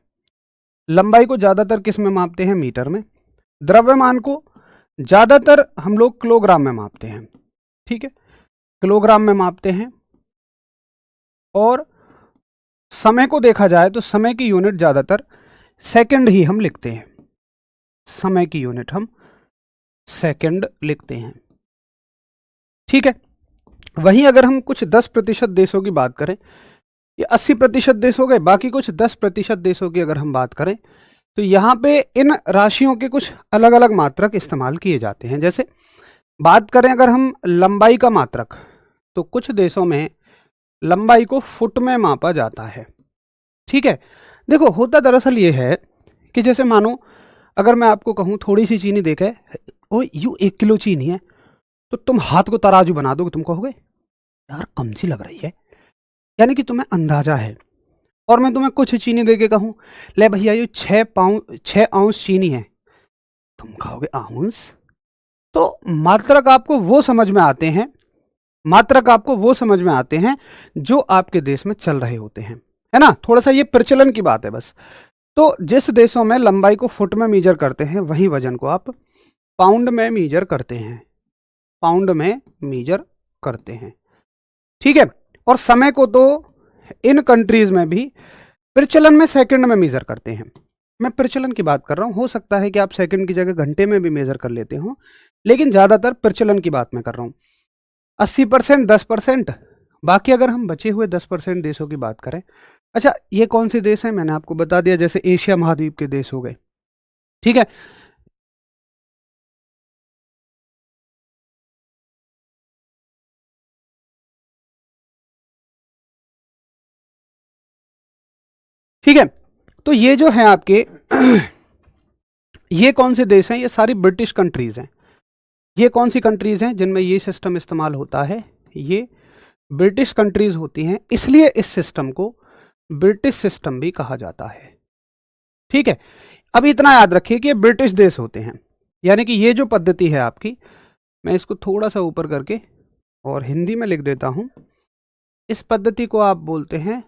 लंबाई को ज़्यादातर किस में मापते हैं? मीटर में। द्रव्यमान को ज़्यादातर हम लोग किलोग्राम में मापते हैं, ठीक है, किलोग्राम में मापते हैं। और समय को देखा जाए तो समय की यूनिट ज़्यादातर सेकंड ही हम लिखते हैं, समय की यूनिट हम सेकंड लिखते हैं। ठीक है, वहीं अगर हम कुछ 10% देशों की बात करें, ये 80% देश हो गए, बाकी कुछ 10% देशों की अगर हम बात करें तो यहाँ पे इन राशियों के कुछ अलग अलग मात्रक इस्तेमाल किए जाते हैं। जैसे बात करें अगर हम लंबाई का मात्रक, तो कुछ देशों में लंबाई को फुट में मापा जाता है। ठीक है, देखो होता दरअसल ये है कि जैसे मानो अगर मैं आपको कहूँ थोड़ी सी चीनी देखे, ओ यू 1 किलो चीनी है, तो तुम हाथ को तराजू बना दोगे, तुम कहोगे यार कम सी लग रही है, यानी कि तुम्हें अंदाजा है। और मैं तुम्हें कुछ चीनी दे के कहूँ ले भैया ये 6 आउंस चीनी है, तुम कहोगे आउंस। तो मात्रक आपको वो समझ में आते हैं, मात्रक आपको वो समझ में आते हैं जो आपके देश में चल रहे होते हैं, है ना। थोड़ा सा ये प्रचलन की बात है बस। तो जिस देशों में लंबाई को फुट में मीजर करते हैं, वहीं वजन को आप पाउंड में मीजर करते हैं, पाउंड में मीजर करते हैं। ठीक है, और समय को तो इन कंट्रीज में भी प्रचलन में सेकंड में मेजर करते हैं। मैं प्रचलन की बात कर रहा हूं, हो सकता है कि आप सेकंड की जगह घंटे में भी मेजर कर लेते हो, लेकिन ज्यादातर प्रचलन की बात मैं कर रहा हूं। 80% 10%, बाकी अगर हम बचे हुए 10% देशों की बात करें, अच्छा ये कौन से देश हैं मैंने आपको बता दिया, जैसे एशिया महाद्वीप के देश हो गए। ठीक है, ठीक है, तो ये जो है आपके ये कौन से देश हैं, ये सारी ब्रिटिश कंट्रीज हैं। ये कौन सी कंट्रीज हैं जिनमें ये सिस्टम इस्तेमाल होता है, ये ब्रिटिश कंट्रीज होती हैं, इसलिए इस सिस्टम को ब्रिटिश सिस्टम भी कहा जाता है। ठीक है, अब इतना याद रखिए कि ये ब्रिटिश देश होते हैं, यानी कि ये जो पद्धति है आपकी, मैं इसको थोड़ा सा ऊपर करके और हिंदी में लिख देता हूं। इस पद्धति को आप बोलते हैं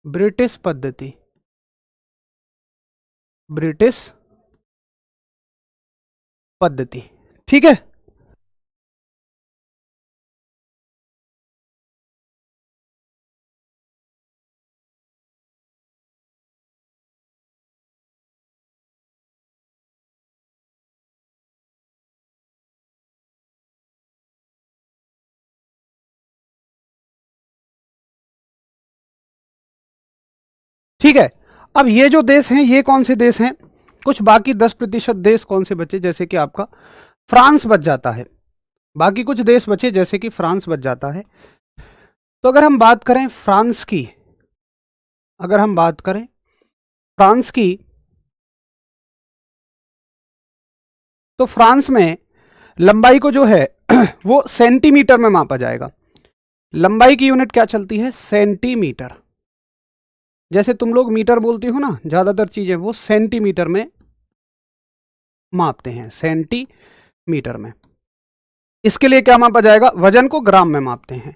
ब्रिटिश पद्धति, ब्रिटिश पद्धति। ठीक है, ठीक है। अब ये जो देश हैं ये कौन से देश हैं, कुछ बाकी 10% देश कौन से बचे, जैसे कि आपका फ्रांस बच जाता है, बाकी कुछ देश बचे जैसे कि फ्रांस बच जाता है। तो अगर हम बात करें फ्रांस की, अगर हम बात करें फ्रांस की, तो फ्रांस में लंबाई को जो है वो सेंटीमीटर में मापा जाएगा। लंबाई की यूनिट क्या चलती है, सेंटीमीटर। जैसे तुम लोग मीटर बोलते हो ना, ज्यादातर चीजें वो सेंटीमीटर में मापते हैं, सेंटीमीटर में। इसके लिए क्या मापा जाएगा, वजन को ग्राम में मापते हैं,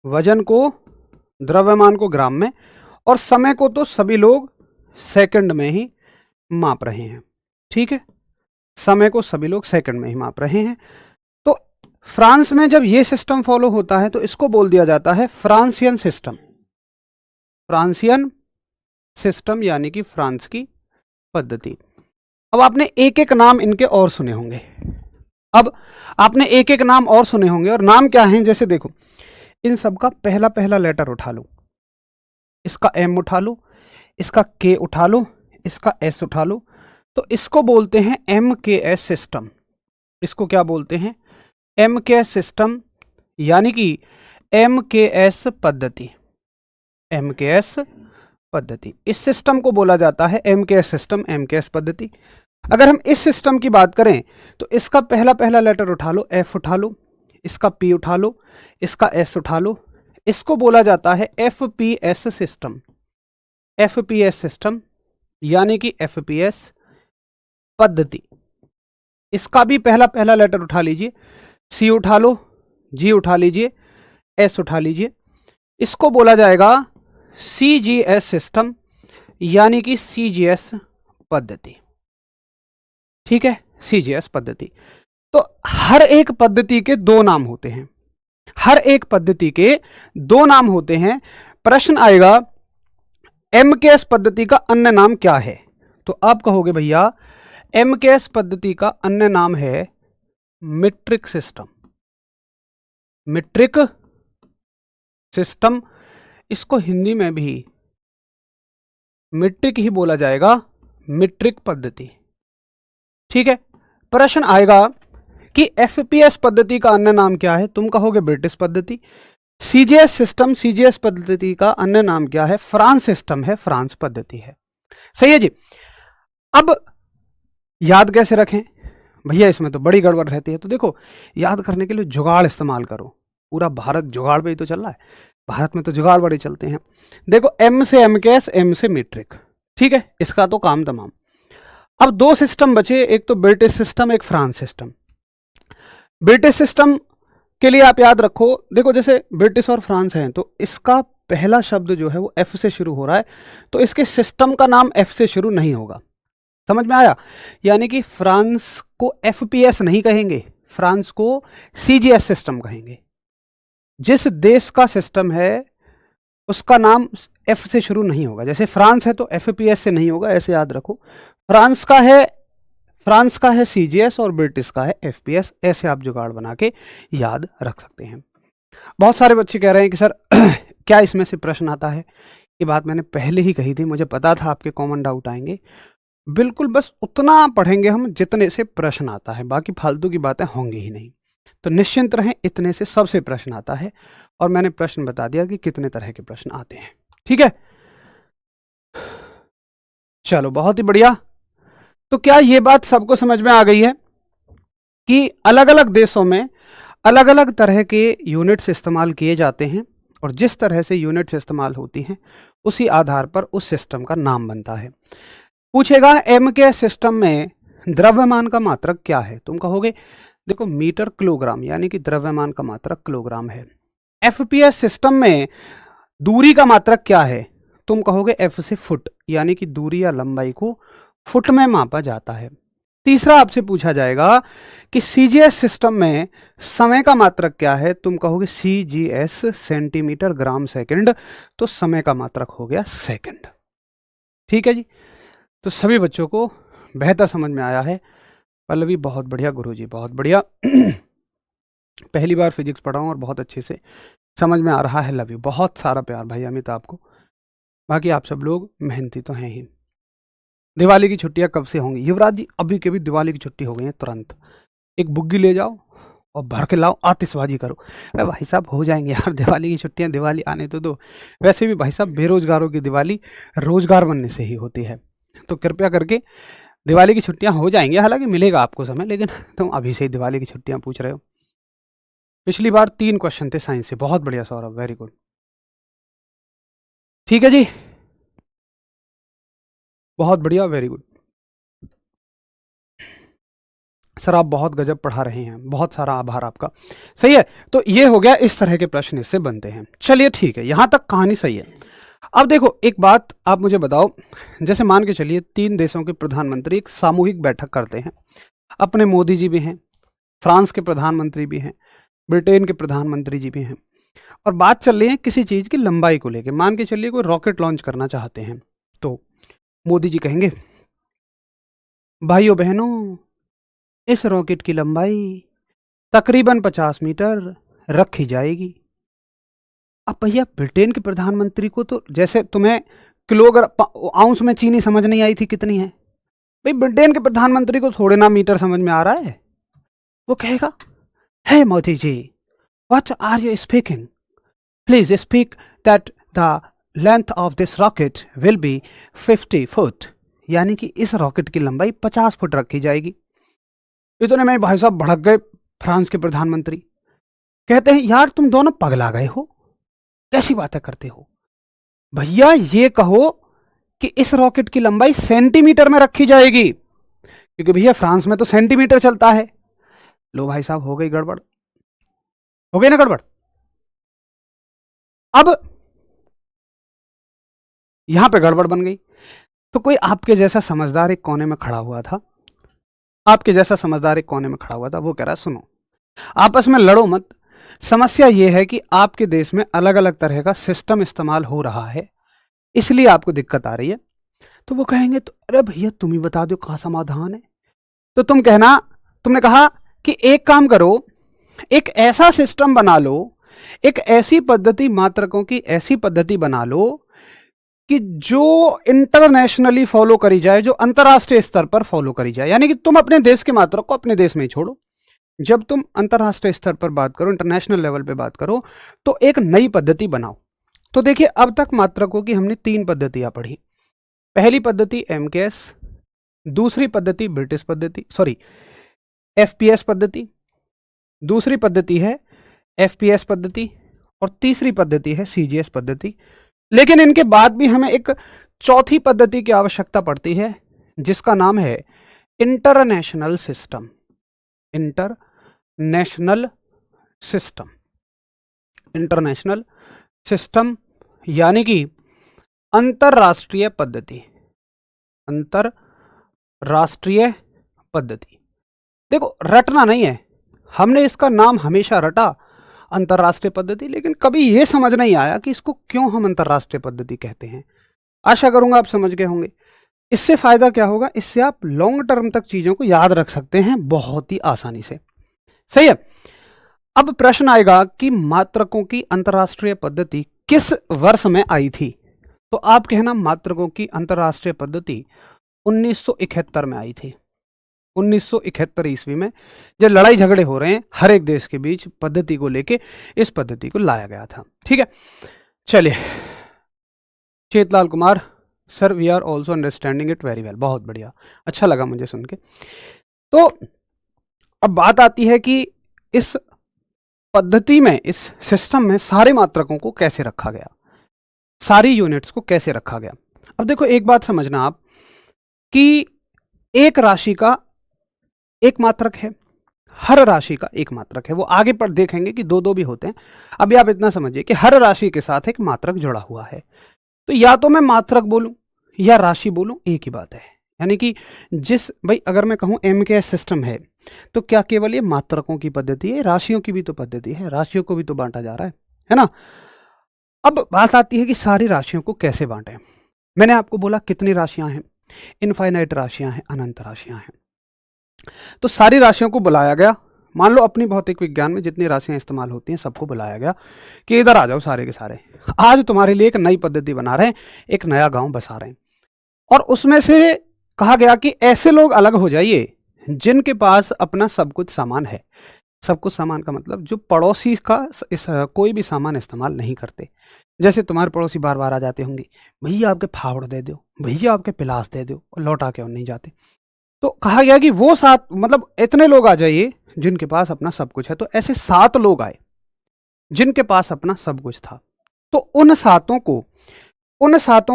वजन को, द्रव्यमान को ग्राम में, और समय को तो सभी लोग सेकंड में ही माप रहे हैं। ठीक है, समय को सभी लोग सेकंड में ही माप रहे हैं। तो फ्रांस में जब ये सिस्टम फॉलो होता है तो इसको बोल दिया जाता है फ्रांसियन सिस्टम, फ्रांसियन सिस्टम यानी कि फ्रांस की पद्धति। अब आपने एक एक नाम इनके और सुने होंगे, अब आपने एक एक नाम और सुने होंगे, और नाम क्या हैं, जैसे देखो इन सब का पहला पहला लेटर उठा लो, इसका एम उठा लो, इसका के उठा लो, इसका एस उठा लो, तो इसको बोलते हैं एम के एस सिस्टम। इसको क्या बोलते हैं, एम के एस सिस्टम, यानी कि एम के एस पद्धति, एम के एस पद्धति। इस सिस्टम को बोला जाता है एम के एस सिस्टम, एम के एस पद्धति। अगर हम इस सिस्टम की बात करें तो इसका पहला पहला लेटर उठा लो, एफ उठा लो, इसका पी उठा लो, इसका एस उठा लो, इसको बोला जाता है F P S system, F P S system यानी कि एफ पी एस पद्धति। इसका भी पहला पहला लेटर उठा लीजिए, सी उठा लो, जी उठा लीजिए, एस उठा लीजिए, इसको बोला जाएगा सी जी एस सिस्टम यानी कि सी जी एस पद्धति। ठीक है, सी जी एस पद्धति। तो हर एक पद्धति के दो नाम होते हैं, हर एक पद्धति के दो नाम होते हैं। प्रश्न आएगा एमकेएस पद्धति का अन्य नाम क्या है, तो आप कहोगे भैया एमकेएस पद्धति का अन्य नाम है मीट्रिक सिस्टम। मीट्रिक सिस्टम, इसको हिंदी में भी मीट्रिक ही बोला जाएगा, मीट्रिक पद्धति। ठीक है। प्रश्न आएगा कि एफपीएस पद्धति का अन्य नाम क्या है, तुम कहोगे ब्रिटिश पद्धति। सीजीएस सिस्टम, सीजीएस पद्धति का अन्य नाम क्या है, फ्रांस सिस्टम है, फ्रांस पद्धति है। सही है जी। अब याद कैसे रखें भैया, इसमें तो बड़ी गड़बड़ रहती है। तो देखो, याद करने के लिए जुगाड़ इस्तेमाल करो। पूरा भारत जुगाड़ पे ही तो चल रहा है, भारत में तो जुगाड़ बड़े चलते हैं। देखो, एम से एमकेएस, एम से मीट्रिक, ठीक है, इसका तो काम तमाम। अब दो सिस्टम बचे, एक तो ब्रिटिश सिस्टम, एक फ्रांस सिस्टम। ब्रिटिश सिस्टम के लिए आप याद रखो, देखो जैसे ब्रिटिश और फ्रांस हैं तो इसका पहला शब्द जो है वो एफ से शुरू हो रहा है, तो इसके सिस्टम का नाम एफ से शुरू नहीं होगा। समझ में आया? यानी कि फ्रांस को एफपीएस नहीं कहेंगे, फ्रांस को सीजीएस सिस्टम कहेंगे। जिस देश का सिस्टम है उसका नाम एफ से शुरू नहीं होगा। जैसे फ्रांस है तो एफपीएस से नहीं होगा, ऐसे याद रखो। फ्रांस का है सीजीएस और ब्रिटिश का है एफपीएस, ऐसे आप जुगाड़ बना के याद रख सकते हैं। बहुत सारे बच्चे कह रहे हैं कि सर क्या इसमें से प्रश्न आता है, ये बात मैंने पहले ही कही थी, मुझे पता था आपके कॉमन डाउट आएंगे। बिल्कुल, बस उतना पढ़ेंगे हम जितने से प्रश्न आता है, बाकी फालतू की बातें होंगी ही नहीं। तो निश्चिंत रहें, इतने से सबसे प्रश्न आता है और मैंने प्रश्न बता दिया कि कितने तरह के प्रश्न आते हैं। ठीक है, चलो बहुत ही बढ़िया। तो क्या ये बात सबको समझ में आ गई है कि अलग अलग देशों में अलग अलग तरह के यूनिट्स इस्तेमाल किए जाते हैं और जिस तरह से यूनिट्स इस्तेमाल होती हैं उसी आधार पर उस सिस्टम का नाम बनता है। पूछेगा एम के सिस्टम में द्रव्यमान का मात्रक क्या है, तुम कहोगे देखो मीटर किलोग्राम, यानी कि द्रव्यमान का मात्रक किलोग्राम है। एफपीएस सिस्टम में दूरी का मात्रक क्या है, तुम कहोगे एफ से फुट, यानी कि दूरी या लंबाई को फुट में मापा जाता है। तीसरा आपसे पूछा जाएगा कि सीजीएस सिस्टम में समय का मात्रक क्या है, तुम कहोगे सीजीएस सेंटीमीटर ग्राम सेकंड, तो समय का मात्रक हो गया सेकंड। ठीक है जी, तो सभी बच्चों को बेहतर समझ में आया है। पल्लवी बहुत बढ़िया, गुरुजी बहुत बढ़िया। पहली बार फिजिक्स पढ़ा हूं और बहुत अच्छे से समझ में आ रहा है। लव यू, बहुत सारा प्यार भाई अमित आपको। बाकी आप सब लोग मेहनती तो हैं ही। दिवाली की छुट्टियां कब से होंगी युवराज जी? अभी के भी दिवाली की छुट्टी हो गई है, तुरंत एक बुग्गी ले जाओ और भर के लाओ, आतिशबाजी करो। अरे भाई साहब हो जाएंगे यार दिवाली की छुट्टियां, दिवाली आने तो दो। वैसे भी भाई साहब बेरोजगारों की दिवाली रोजगार बनने से ही होती है, तो कृपया करके दिवाली की छुट्टियां हो जाएंगी। हालांकि मिलेगा आपको समय, लेकिन तुम अभी से ही दिवाली की छुट्टियां पूछ रहे हो। पिछली बार 3 क्वेश्चन थे साइंस से, बहुत बढ़िया सौरभ, वेरी गुड। ठीक है जी, बहुत बढ़िया, वेरी गुड सर, आप बहुत गजब पढ़ा रहे हैं, बहुत सारा आभार आपका। सही है, तो ये हो गया, इस तरह के प्रश्न इससे बनते हैं। चलिए ठीक है, यहां तक कहानी सही है। अब देखो एक बात आप मुझे बताओ, जैसे मान के चलिए 3 देशों के प्रधानमंत्री एक सामूहिक बैठक करते हैं। अपने मोदी जी भी हैं, फ्रांस के प्रधानमंत्री भी हैं, ब्रिटेन के प्रधानमंत्री जी भी हैं, और बात चल रही है किसी चीज की लंबाई को लेकर। मान के चलिए कोई रॉकेट लॉन्च करना चाहते हैं, तो मोदी जी कहेंगे भाइयों बहनों इस रॉकेट की लंबाई तकरीबन 50 मीटर रखी जाएगी। अब भैया ब्रिटेन के प्रधानमंत्री को तो जैसे तुम्हें किलोग्राम आउंस में चीनी समझ नहीं आई थी कितनी है, भाई ब्रिटेन के प्रधानमंत्री को थोड़े ना मीटर समझ में आ रहा है। वो कहेगा hey Modi ji, what are you speaking, please speak that the length of this rocket will be 50 foot, यानी कि इस रॉकेट की लंबाई 50 फुट रखी जाएगी। इतने में भाई साहब भड़क गए फ्रांस के प्रधानमंत्री, कहते हैं यार तुम दोनों पगला गए हो, कैसी बातें करते हो भैया, ये कहो कि इस रॉकेट की लंबाई सेंटीमीटर में रखी जाएगी, क्योंकि भैया फ्रांस में तो सेंटीमीटर चलता है। लो भाई साहब हो गई गड़बड़, हो गई ना गड़बड़। अब यहां पे गड़बड़ बन गई, तो कोई आपके जैसा समझदार एक कोने में खड़ा हुआ था, आपके जैसा समझदार एक कोने में खड़ा हुआ था, वो कह रहा है सुनो आपस में लड़ो मत, समस्या ये है कि आपके देश में अलग अलग तरह का सिस्टम इस्तेमाल हो रहा है, इसलिए आपको दिक्कत आ रही है। तो वो कहेंगे तो अरे भैया तुम ही बता दो कहाँ समाधान है। तो तुमने कहा कि एक काम करो, एक ऐसा सिस्टम बना लो, एक ऐसी पद्धति, मात्रकों की ऐसी पद्धति बना लो कि जो इंटरनेशनली फॉलो करी जाए, जो अंतरराष्ट्रीय स्तर पर फॉलो करी जाए। यानी कि तुम अपने देश के मात्रक को अपने देश में ही छोड़ो, जब तुम अंतरराष्ट्रीय स्तर पर बात करो, इंटरनेशनल लेवल पे बात करो, तो एक नई पद्धति बनाओ। तो देखिए, अब तक मात्रकों की हमने 3 पद्धतियां पढ़ी। पहली पद्धति एमकेएस, दूसरी पद्धति ब्रिटिश पद्धति, सॉरी एफपीएस पद्धति, दूसरी पद्धति है एफपीएस पद्धति, और तीसरी पद्धति है सीजीएस पद्धति। लेकिन इनके बाद भी हमें एक चौथी पद्धति की आवश्यकता पड़ती है, जिसका नाम है international system. International system, international system यानी कि अंतरराष्ट्रीय पद्धति, अंतरराष्ट्रीय पद्धति। देखो, रटना नहीं है, हमने इसका नाम हमेशा रटा अंतरराष्ट्रीय पद्धति, लेकिन कभी यह समझ नहीं आया कि इसको क्यों हम अंतरराष्ट्रीय पद्धति कहते हैं। आशा करूंगा आप समझ गए होंगे। इससे फायदा क्या होगा, इससे आप लॉन्ग टर्म तक चीजों को याद रख सकते हैं बहुत ही आसानी से। सही है। अब प्रश्न आएगा कि मात्रकों की अंतरराष्ट्रीय पद्धति किस वर्ष में आई थी। तो आप कहना मात्रकों की अंतरराष्ट्रीय पद्धति 1971 में आई थी। 1971 ईस्वी में जब लड़ाई झगड़े हो रहे हैं हर एक देश के बीच पद्धति को लेके, इस पद्धति को लाया गया था। ठीक है, चलिए। Chetlal Kumar sir, we are also understanding it very well. बहुत बढ़िया, अच्छा लगा मुझे सुन के। तो अब बात आती है कि इस पद्धति में, इस सिस्टम में सारे मात्रकों को कैसे रखा गया, सारी यूनिट्स को कैसे रखा गया। अब देखो, एक बात समझना आप कि एक राशि का एक मात्रक है, हर राशि का एक मात्रक है। वो आगे पर देखेंगे कि 2-2 भी होते हैं। अभी आप इतना समझिए कि हर राशि के साथ एक मात्रक जुड़ा हुआ है। तो या तो मैं मात्रक बोलूं या राशि बोलूं, एक ही बात है। यानी कि भाई अगर मैं कहूं एमकेएस सिस्टम है, तो क्या केवल ये मात्रकों की पद्धति है? राशियों की भी तो पद्धति है, राशियों को भी तो बांटा जा रहा है ना। अब बात आती है कि सारी राशियों को कैसे बांटें। मैंने आपको बोला कितनी राशियां हैं, इनफाइनाइट राशियां हैं, अनंत राशियां हैं। तो सारी राशियों को बुलाया गया। मान लो अपनी भौतिक विज्ञान में जितनी राशियां इस्तेमाल होती हैं सबको बुलाया गया कि इधर आ जाओ सारे के सारे, आज तुम्हारे लिए एक नई पद्धति बना रहे हैं, एक नया गांव बसा रहे हैं। और उसमें से कहा गया कि ऐसे लोग अलग हो जाइए जिनके पास अपना सब कुछ सामान है। सब कुछ सामान का मतलब जो पड़ोसी का कोई भी सामान इस्तेमाल नहीं करते। जैसे तुम्हारे पड़ोसी बार बार आ जाते होंगे, भैया आपके फावड़ दे दो, भैया आपके पिलास दे दो, और लौटा के और नहीं जाते। तो कहा गया कि वो 7, मतलब इतने लोग आ जाइए जिनके पास अपना सब कुछ है। तो ऐसे 7 लोग आए जिनके पास अपना सब कुछ था। तो उन सातों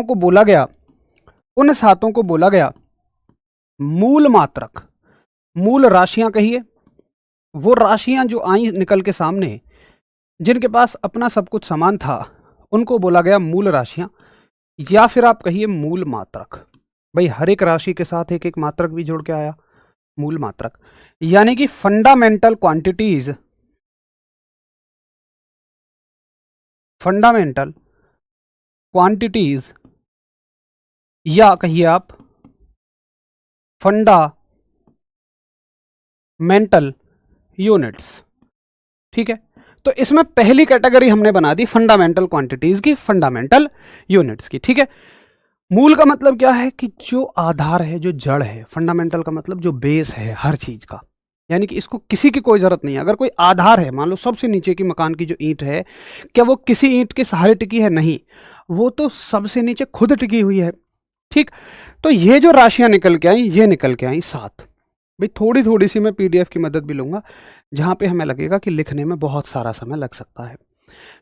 को बोला गया मूल मात्रक, मूल राशियां कहिए। वो राशियां जो आई निकल के सामने, जिनके पास अपना सब कुछ समान था, उनको बोला गया मूल राशियां, या फिर आप कहिए मूल मात्रक। भाई हर एक राशि के साथ एक एक मात्रक भी जुड़ के आया, मूल मात्रक। यानी कि फंडामेंटल क्वांटिटीज, या कहिए आप फंडामेंटल यूनिट्स। ठीक है, तो इसमें पहली कैटेगरी हमने बना दी फंडामेंटल क्वांटिटीज की, फंडामेंटल यूनिट्स की। ठीक है, मूल का मतलब क्या है कि जो आधार है, जो जड़ है। फंडामेंटल का मतलब जो बेस है हर चीज का, यानी कि इसको किसी की कोई जरूरत नहीं है। अगर कोई आधार है, मान लो सबसे नीचे की मकान की जो ईंट है, क्या वो किसी ईंट के सहारे टिकी है? नहीं, वो तो सबसे नीचे खुद टिकी हुई है। ठीक, तो ये जो राशियां निकल के आई, ये निकल के आई 7। भाई थोड़ी थोड़ी सी मैं पीडीएफ की मदद भी लूंगा, जहां पे हमें लगेगा कि लिखने में बहुत सारा समय लग सकता है।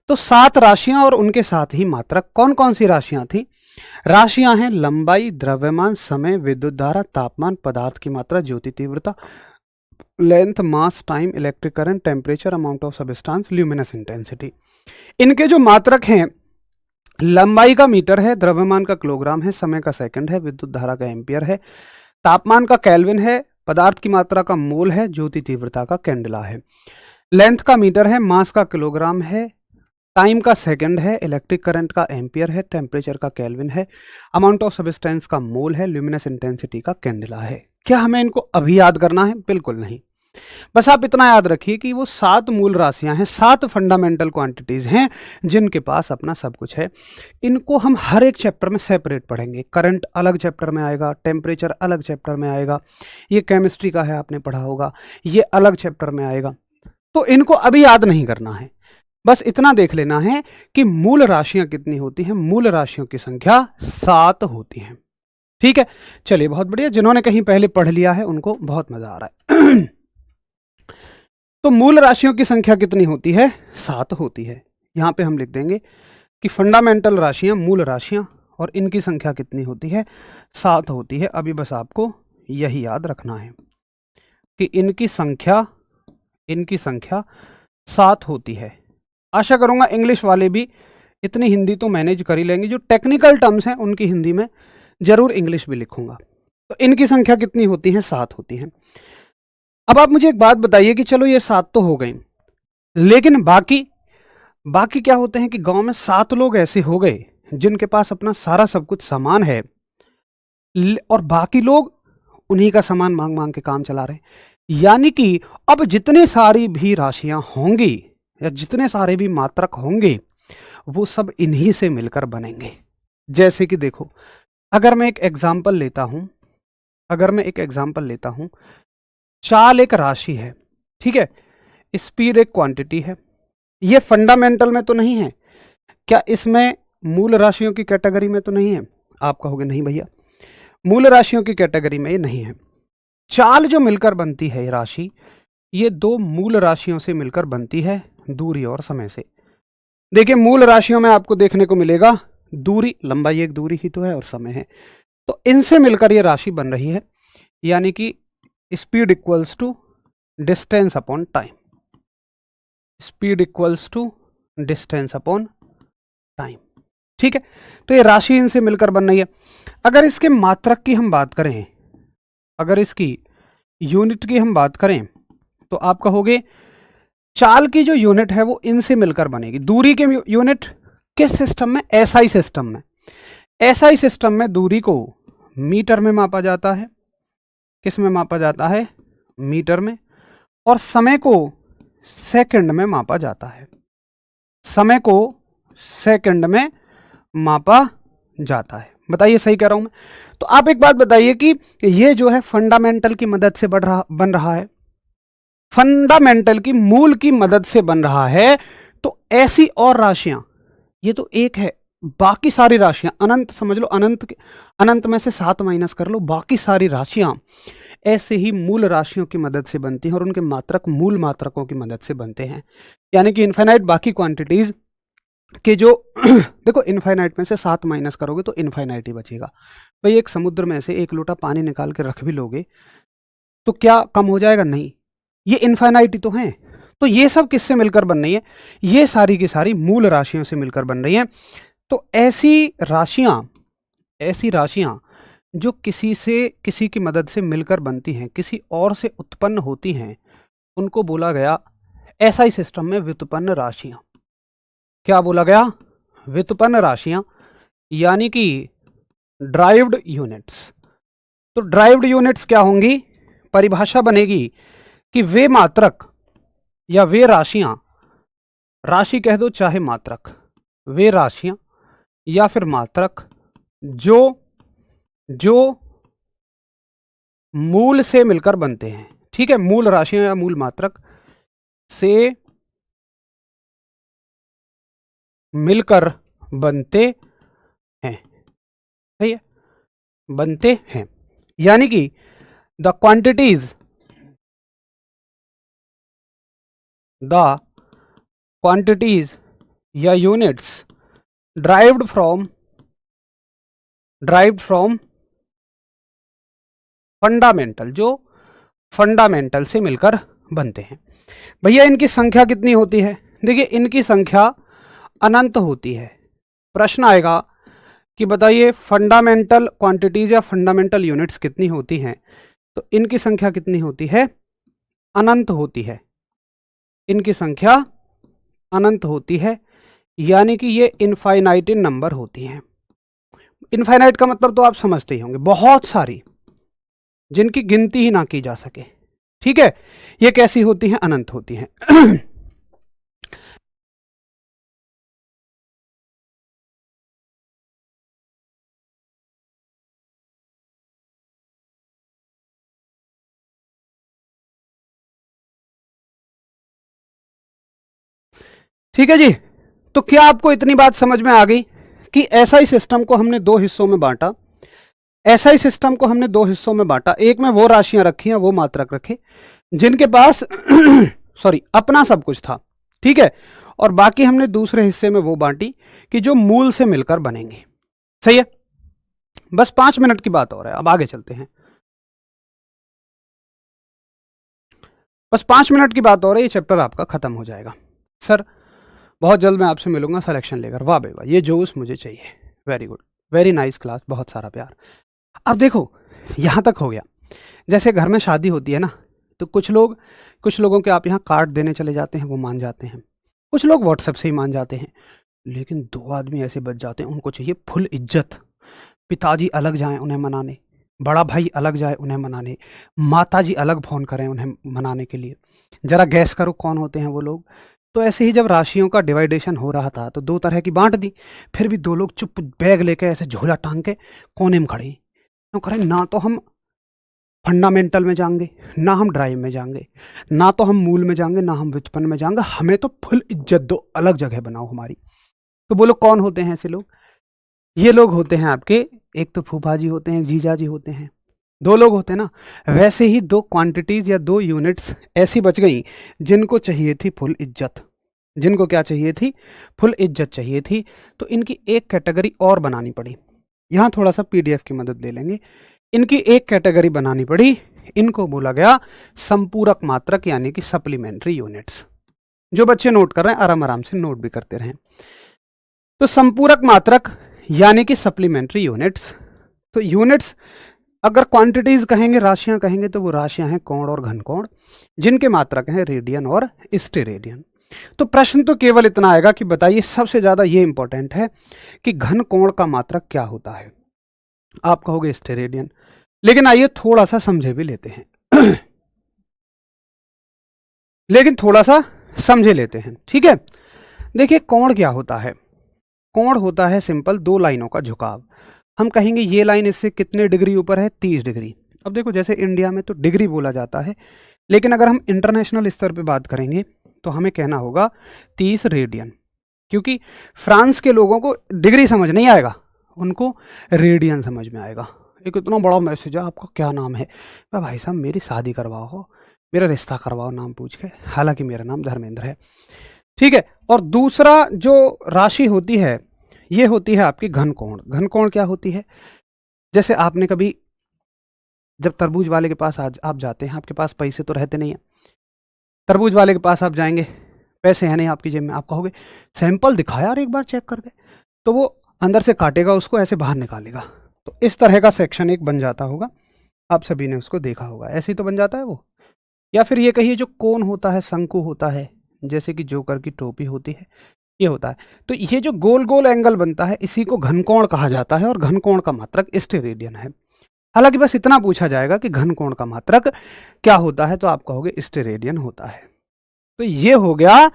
तो 7 राशियां और उनके साथ ही मात्रक। कौन कौन सी राशियां थी? राशियां हैं लंबाई, द्रव्यमान, समय, विद्युत धारा, तापमान, पदार्थ की मात्रा, ज्योति तीव्रता, length, mass, time, electric current, temperature, amount of substance, luminous intensity. इनके जो मात्रक हैं, लंबाई का मीटर है, द्रव्यमान का किलोग्राम है, समय का सेकंड है, विद्युत धारा का एम्पियर है, तापमान का केल्विन है, पदार्थ की मात्रा का मोल है, ज्योति तीव्रता का कैंडला है। लेंथ का मीटर है, मास का किलोग्राम है, टाइम का सेकंड है, इलेक्ट्रिक करंट का एम्पियर है, टेम्परेचर का केल्विन है, अमाउंट ऑफ सब्सटेंस का मोल है, ल्यूमिनस इंटेंसिटी का कैंडेला है। क्या हमें इनको अभी याद करना है? बिल्कुल नहीं। बस आप इतना याद रखिए कि वो 7 मूल राशियां हैं, 7 फंडामेंटल क्वांटिटीज हैं जिनके पास अपना सब कुछ है। इनको हम हर एक चैप्टर में सेपरेट पढ़ेंगे। करंट अलग चैप्टर में आएगा, टेम्परेचर अलग चैप्टर में आएगा, ये केमिस्ट्री का है, आपने पढ़ा होगा, ये अलग चैप्टर में आएगा। तो इनको अभी याद नहीं करना है, बस इतना देख लेना है कि मूल राशियां कितनी होती हैं। मूल राशियों की संख्या 7 होती है। ठीक है, चलिए बहुत बढ़िया। जिन्होंने कहीं पहले पढ़ लिया है उनको बहुत मजा आ रहा है। तो मूल राशियों की संख्या कितनी होती है? 7 होती है। यहां पे हम लिख देंगे कि फंडामेंटल राशियां, मूल राशियां, और इनकी संख्या कितनी होती है? 7 होती है। अभी बस आपको यही याद रखना है कि इनकी संख्या 7 होती है। आशा करूंगा इंग्लिश वाले भी इतनी हिंदी तो मैनेज कर ही लेंगे। जो टेक्निकल टर्म्स हैं उनकी हिंदी में जरूर इंग्लिश भी लिखूंगा। तो इनकी संख्या कितनी होती है? 7 होती है। अब आप मुझे एक बात बताइए कि चलो ये 7 तो हो गई, लेकिन बाकी क्या होते हैं कि गांव में 7 लोग ऐसे हो गए जिनके पास अपना सारा सब कुछ सामान है, और बाकी लोग उन्हीं का सामान मांग मांग के काम चला रहे हैं। यानी कि अब जितने सारी भी राशियां होंगी या जितने सारे भी मात्रक होंगे वो सब इन्हीं से मिलकर बनेंगे। जैसे कि देखो, अगर मैं एक एग्जाम्पल लेता हूं, चाल एक राशि है, ठीक है, स्पीड एक क्वांटिटी है। ये फंडामेंटल में तो नहीं है, क्या इसमें मूल राशियों की कैटेगरी में तो नहीं है? आप कहोगे नहीं भैया, मूल राशियों की कैटेगरी में ये नहीं है। चाल जो मिलकर बनती है ये राशि, ये 2 मूल राशियों से मिलकर बनती है, दूरी और समय से। देखिए, मूल राशियों में आपको देखने को मिलेगा दूरी, लंबाई एक दूरी ही तो है और समय है, तो इनसे मिलकर ये राशि बन रही है। यानी कि speed equals to distance upon time, speed equals to distance upon time. ठीक है, तो ये राशि इनसे मिलकर बन रही है। अगर इसके मात्रक की हम बात करें, अगर इसकी यूनिट की हम बात करें, तो आप कहोगे चाल की जो यूनिट है वो इनसे मिलकर बनेगी। दूरी की यूनिट किस सिस्टम में? एसआई सिस्टम में। एसआई सिस्टम में दूरी को मीटर में मापा जाता है। किस में मापा जाता है? मीटर में। और समय को सेकंड में मापा जाता है। समय को सेकंड में मापा जाता है। बताइए सही कह रहा हूं मैं? तो आप एक बात बताइए कि ये जो है फंडामेंटल की मदद से बन रहा है, फंडामेंटल की मूल की मदद से बन रहा है। तो ऐसी और राशियां, ये तो एक है, बाकी सारी राशियां अनंत समझ लो, अनंत में से 7 माइनस कर लो, बाकी सारी राशियां ऐसे ही मूल राशियों की मदद से बनती हैं और उनके मात्रक मूल मात्रकों की मदद से बनते हैं। यानी कि इनफाइनाइट बाकी क्वांटिटीज के जो देखो, इनफाइनाइट में से 7 माइनस करोगे तो इनफाइनाइट ही बचेगा। भाई, एक समुद्र में से 1 लोटा पानी निकाल के रख भी लोगे तो क्या कम हो जाएगा? नहीं, ये इनफाइनाइट ही तो है। तो ये सब किससे मिलकर बन रही है? ये सारी की सारी मूल राशियों से मिलकर बन रही हैं। तो ऐसी राशियां जो किसी की मदद से मिलकर बनती हैं, किसी और से उत्पन्न होती हैं, उनको बोला गया एसआई सिस्टम में व्युत्पन्न राशियां। क्या बोला गया? व्युत्पन्न राशियां, यानी कि ड्राइव्ड यूनिट्स। तो ड्राइव्ड यूनिट्स क्या होंगी? परिभाषा बनेगी कि वे मात्रक या वे राशियां, राशि कह दो चाहे मात्रक, वे राशियां या फिर मात्रक जो मूल से मिलकर बनते हैं। ठीक है, मूल राशियां या मूल मात्रक से मिलकर बनते हैं। सही है, बनते हैं। यानी कि द क्वांटिटीज या यूनिट्स ड्राइव्ड फ्रॉम फंडामेंटल, जो फंडामेंटल से मिलकर बनते हैं। भैया, इनकी संख्या कितनी होती है? देखिए, इनकी संख्या अनंत होती है। प्रश्न आएगा कि बताइए फंडामेंटल क्वांटिटीज या फंडामेंटल यूनिट्स कितनी होती हैं? तो इनकी संख्या कितनी होती है? अनंत होती है। इनकी संख्या अनंत होती है, यानी कि ये इनफाइनाइट इन नंबर होती हैं। इनफाइनाइट का मतलब तो आप समझते ही होंगे, बहुत सारी, जिनकी गिनती ही ना की जा सके। ठीक है, ये कैसी होती हैं? अनंत होती हैं। ठीक है जी, तो क्या आपको इतनी बात समझ में आ गई कि एसआई सिस्टम को हमने दो हिस्सों में बांटा। एसआई सिस्टम को हमने दो हिस्सों में बांटा, एक में वो राशियां रखी हैं, वो मात्रक रखे जिनके पास सॉरी अपना सब कुछ था। ठीक है, और बाकी हमने दूसरे हिस्से में वो बांटी कि जो मूल से मिलकर बनेंगे। सही है, बस 5 मिनट की बात और है, अब आगे चलते हैं। बस 5 मिनट की बात और है, ये चैप्टर आपका खत्म हो जाएगा। सर बहुत जल्द मैं आपसे मिलूंगा सिलेक्शन लेकर। वाह भाई वाह, ये जोश मुझे चाहिए। Very good, very nice class, बहुत सारा प्यार। अब देखो यहां तक हो गया। जैसे घर में शादी होती है ना, तो कुछ लोगों के आप यहाँ कार्ड देने चले जाते हैं, वो मान जाते हैं। कुछ लोग व्हाट्सएप से ही मान जाते हैं। लेकिन दो आदमी ऐसे बच जाते हैं, उनको चाहिए फुल इज्जत। पिताजी अलग जाएं उन्हें मनाने, बड़ा भाई अलग जाए उन्हें मनाने, माता जी अलग फोन करें उन्हें मनाने के लिए। जरा गैस करो कौन होते हैं वो लोग। तो ऐसे ही जब राशियों का डिवाइडेशन हो रहा था तो दो तरह की बांट दी, फिर भी दो लोग चुप बैग लेके ऐसे झोला टांग के कोने में खड़े। क्यों खड़े? ना तो हम फंडामेंटल में जाएंगे, ना हम ड्राइव में जाएंगे, ना तो हम मूल में जाएंगे, ना हम व्युत्पन्न में जाएंगे, हमें तो फुल इज्जत दो, अलग जगह बनाओ हमारी। तो बोलो कौन होते हैं ऐसे लोग? ये लोग होते हैं आपके, एक तो फूफा जी होते हैं, एक जीजा जी होते हैं। दो लोग होते हैं ना। वैसे ही दो क्वांटिटीज या दो यूनिट्स ऐसी बच गई जिनको चाहिए थी फुल इज्जत। जिनको क्या चाहिए थी? फुल इज्जत चाहिए थी। तो इनकी एक कैटेगरी और बनानी पड़ी। यहाँ थोड़ा सा पीडीएफ की मदद ले लेंगे। इनकी एक कैटेगरी बनानी पड़ी, इनको बोला गया संपूरक मात्रक यानी कि सप्लीमेंट्री यूनिट्स। जो बच्चे नोट कर रहे हैं आराम आराम से नोट भी करते रहें। तो संपूरक मात्रक यानी कि सप्लीमेंट्री यूनिट्स। तो यूनिट्स अगर क्वांटिटीज कहेंगे, राशियां कहेंगे, तो वो राशियां हैं कोण और घनकोण, जिनके मात्रक हैं रेडियन और स्टेरेडियन। तो प्रश्न तो केवल इतना आएगा कि बताइए, सबसे ज्यादा ये इंपॉर्टेंट है कि घन कोण का मात्रक क्या होता है। आप कहोगे स्टेरेडियन, लेकिन आइए थोड़ा सा समझे भी लेते हैं। लेकिन थोड़ा सा समझे लेते हैं, ठीक है। देखिए कोण क्या होता है? कोण होता है सिंपल दो लाइनों का झुकाव। हम कहेंगे ये लाइन इससे कितने डिग्री ऊपर है? 30 डिग्री। अब देखो जैसे इंडिया में तो डिग्री बोला जाता है, लेकिन अगर हम इंटरनेशनल स्तर पे बात करेंगे तो हमें कहना होगा 30 रेडियन, क्योंकि फ्रांस के लोगों को डिग्री समझ नहीं आएगा, उनको रेडियन समझ में आएगा। एक इतना बड़ा मैसेज है, आपका क्या नाम है? भाई साहब मेरी शादी करवाओ, मेरा रिश्ता करवाओ नाम पूछ के, हालांकि मेरा नाम धर्मेंद्र है, ठीक है। और दूसरा जो राशि होती है ये होती है आपकी घनकोण। घनकोण क्या होती है? जैसे आपने कभी जब तरबूज वाले के पास आज आप जाते हैं, आपके पास पैसे तो रहते नहीं है, तरबूज वाले के पास आप जाएंगे, पैसे हैं नहीं आपकी जेब में, आप कहोगे सैंपल दिखा यार एक बार चेक करके, तो वो अंदर से काटेगा उसको, ऐसे बाहर निकालेगा। तो इस तरह का सेक्शन एक बन जाता होगा, आप सभी ने उसको देखा होगा, ऐसे ही तो बन जाता है वो। या फिर ये कहिए जो कोन होता है, शंकु होता है, जैसे कि जोकर की टोपी होती है, ये होता है। तो ये जो गोल गोल एंगल बनता है इसी को घनकोण कहा जाता है, और घनकोण का मात्रक स्टेरेडियन है। हालांकि बस इतना पूछा जाएगा कि घनकोण का मात्रक क्या होता है, तो आप कहोगे स्टेरेडियन होता है। तो ये हो गया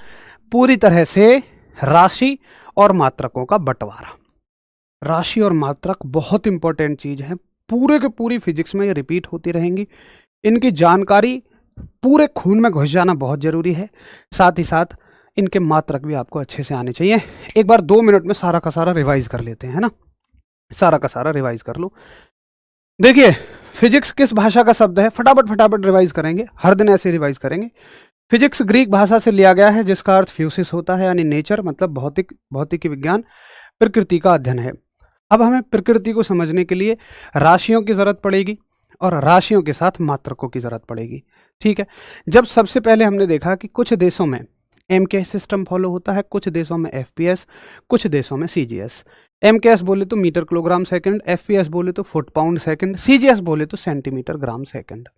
पूरी तरह से राशि और मात्रकों का बंटवारा। राशि और मात्रक बहुत इंपॉर्टेंट चीज है, पूरे के पूरी फिजिक्स में ये रिपीट होती रहेंगी। इनकी जानकारी पूरे खून में घुस जाना बहुत जरूरी है। साथ ही साथ इनके मात्रक भी आपको अच्छे से आने चाहिए। एक बार 2 मिनट में सारा का सारा रिवाइज कर लेते हैं, है ना। सारा का सारा रिवाइज कर लो। देखिए फिजिक्स किस भाषा का शब्द है? फटाफट फटाफट रिवाइज करेंगे, हर दिन ऐसे रिवाइज करेंगे। फिजिक्स ग्रीक भाषा से लिया गया है, जिसका अर्थ फ्यूसिस होता है, यानी नेचर, मतलब भौतिकी विज्ञान, प्रकृति का अध्ययन है। अब हमें प्रकृति को समझने के लिए राशियों की जरूरत पड़ेगी और राशियों के साथ मात्रकों की जरूरत पड़ेगी, ठीक है। जब सबसे पहले हमने देखा कि कुछ देशों में एमकेएस सिस्टम फॉलो होता है, कुछ देशों में एफपीएस, कुछ देशों में सीजीएस। एमकेएस बोले तो मीटर किलोग्राम सेकंड, एफपीएस बोले तो फुट पाउंड सेकंड, सीजीएस बोले तो centimetre gram second.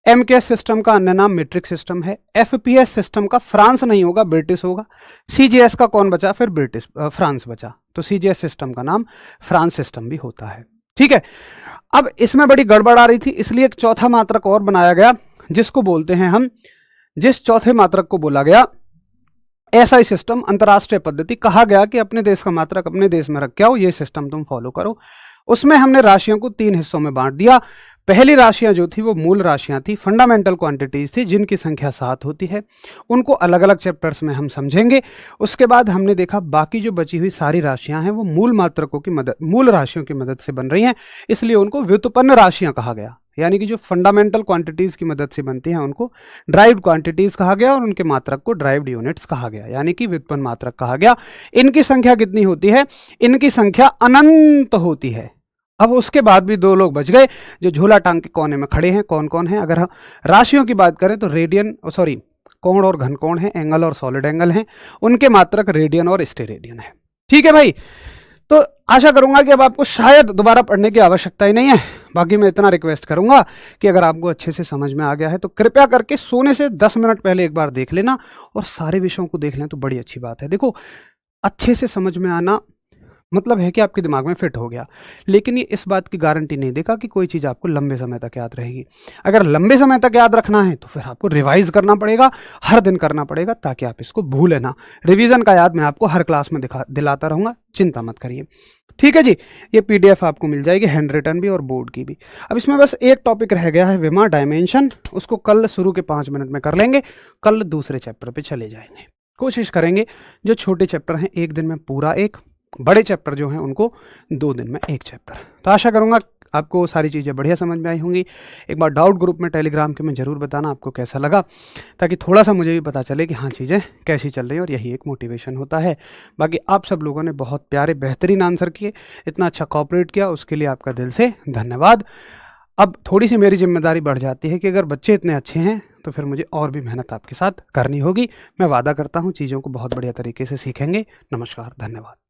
MKS system का अन्य नाम मीट्रिक सिस्टम है। FPS सिस्टम का फ्रांस नहीं होगा, ब्रिटिश होगा। CGS का कौन बचा? फिर ब्रिटिश, फ्रांस बचा, तो CGS सिस्टम का नाम फ्रांस सिस्टम भी होता है। ठीक है, अब इसमें बड़ी गड़बड़ आ रही थी, इसलिए एक चौथा मात्रक और बनाया गया, जिसको बोलते हैं हम, जिस चौथे मात्रक को बोला गया SI सिस्टम, अंतरराष्ट्रीय पद्धति। कहा गया कि अपने देश का मात्रक अपने देश में रख के आओ, ये सिस्टम तुम फॉलो करो। उसमें हमने राशियों को 3 हिस्सों में बांट दिया। पहली राशियां जो थी वो मूल राशियां थी, फंडामेंटल क्वांटिटीज थी, जिनकी संख्या 7 होती है। उनको अलग अलग चैप्टर्स में हम समझेंगे। उसके बाद हमने देखा बाकी जो बची हुई सारी राशियां हैं वो मूल मात्रकों की मदद, मूल राशियों की मदद से बन रही हैं, इसलिए उनको व्युत्पन्न राशियां कहा गया। यानी कि जो फंडामेंटल क्वांटिटीज की मदद से बनती हैं उनको ड्राइव्ड क्वांटिटीज कहा गया, और उनके मात्रक को ड्राइव्ड यूनिट्स कहा गया, यानी कि व्युत्पन्न मात्रक कहा गया। इनकी संख्या कितनी होती है? इनकी संख्या अनंत होती है। अब उसके बाद भी 2 लोग बच गए जो झोला टांग के कोने में खड़े हैं। कौन कौन है? अगर हम राशियों की बात करें तो रेडियन, सॉरी, कोण और घनकोण है, एंगल और सॉलिड एंगल हैं, उनके मात्रक रेडियन और स्टेरेडियन है। ठीक है भाई, तो आशा करूंगा कि अब आपको शायद दोबारा पढ़ने की आवश्यकता ही नहीं है। बाकी मैं इतना रिक्वेस्ट करूंगा कि अगर आपको अच्छे से समझ में आ गया है तो कृपया करके सोने से 10 मिनट पहले एक बार देख लेना, और सारे विषयों को देख लें तो बड़ी अच्छी बात है। देखो, अच्छे से समझ में आना मतलब है कि आपके दिमाग में फिट हो गया, लेकिन ये इस बात की गारंटी नहीं देगा कि कोई चीज़ आपको लंबे समय तक याद रहेगी। अगर लंबे समय तक याद रखना है तो फिर आपको रिवाइज करना पड़ेगा, हर दिन करना पड़ेगा, ताकि आप इसको भूलें ना। रिवीजन का याद मैं आपको हर क्लास में दिलाता रहूँगा, चिंता मत करिए। ठीक है जी, ये PDF आपको मिल जाएगी, हैंड रिटन भी और बोर्ड की भी। अब इसमें बस एक टॉपिक रह गया है, विमा डायमेंशन। उसको कल शुरू के 5 मिनट में कर लेंगे, कल दूसरे चैप्टर पे चले जाएंगे। कोशिश करेंगे जो छोटे चैप्टर हैं 1 दिन में पूरा एक, बड़े चैप्टर जो हैं उनको 2 दिन में एक चैप्टर। तो आशा करूंगा आपको सारी चीज़ें बढ़िया समझ में आई होंगी। एक बार डाउट ग्रुप में टेलीग्राम के में ज़रूर बताना आपको कैसा लगा, ताकि थोड़ा सा मुझे भी पता चले कि हाँ चीज़ें कैसी चल रही हैं, और यही एक मोटिवेशन होता है। बाकी आप सब लोगों ने बहुत प्यारे बेहतरीन आंसर किए, इतना अच्छा कॉपरेट किया, उसके लिए आपका दिल से धन्यवाद। अब थोड़ी सी मेरी जिम्मेदारी बढ़ जाती है कि अगर बच्चे इतने अच्छे हैं तो फिर मुझे और भी मेहनत आपके साथ करनी होगी। मैं वादा करता हूँ चीज़ों को बहुत बढ़िया तरीके से सीखेंगे। नमस्कार, धन्यवाद।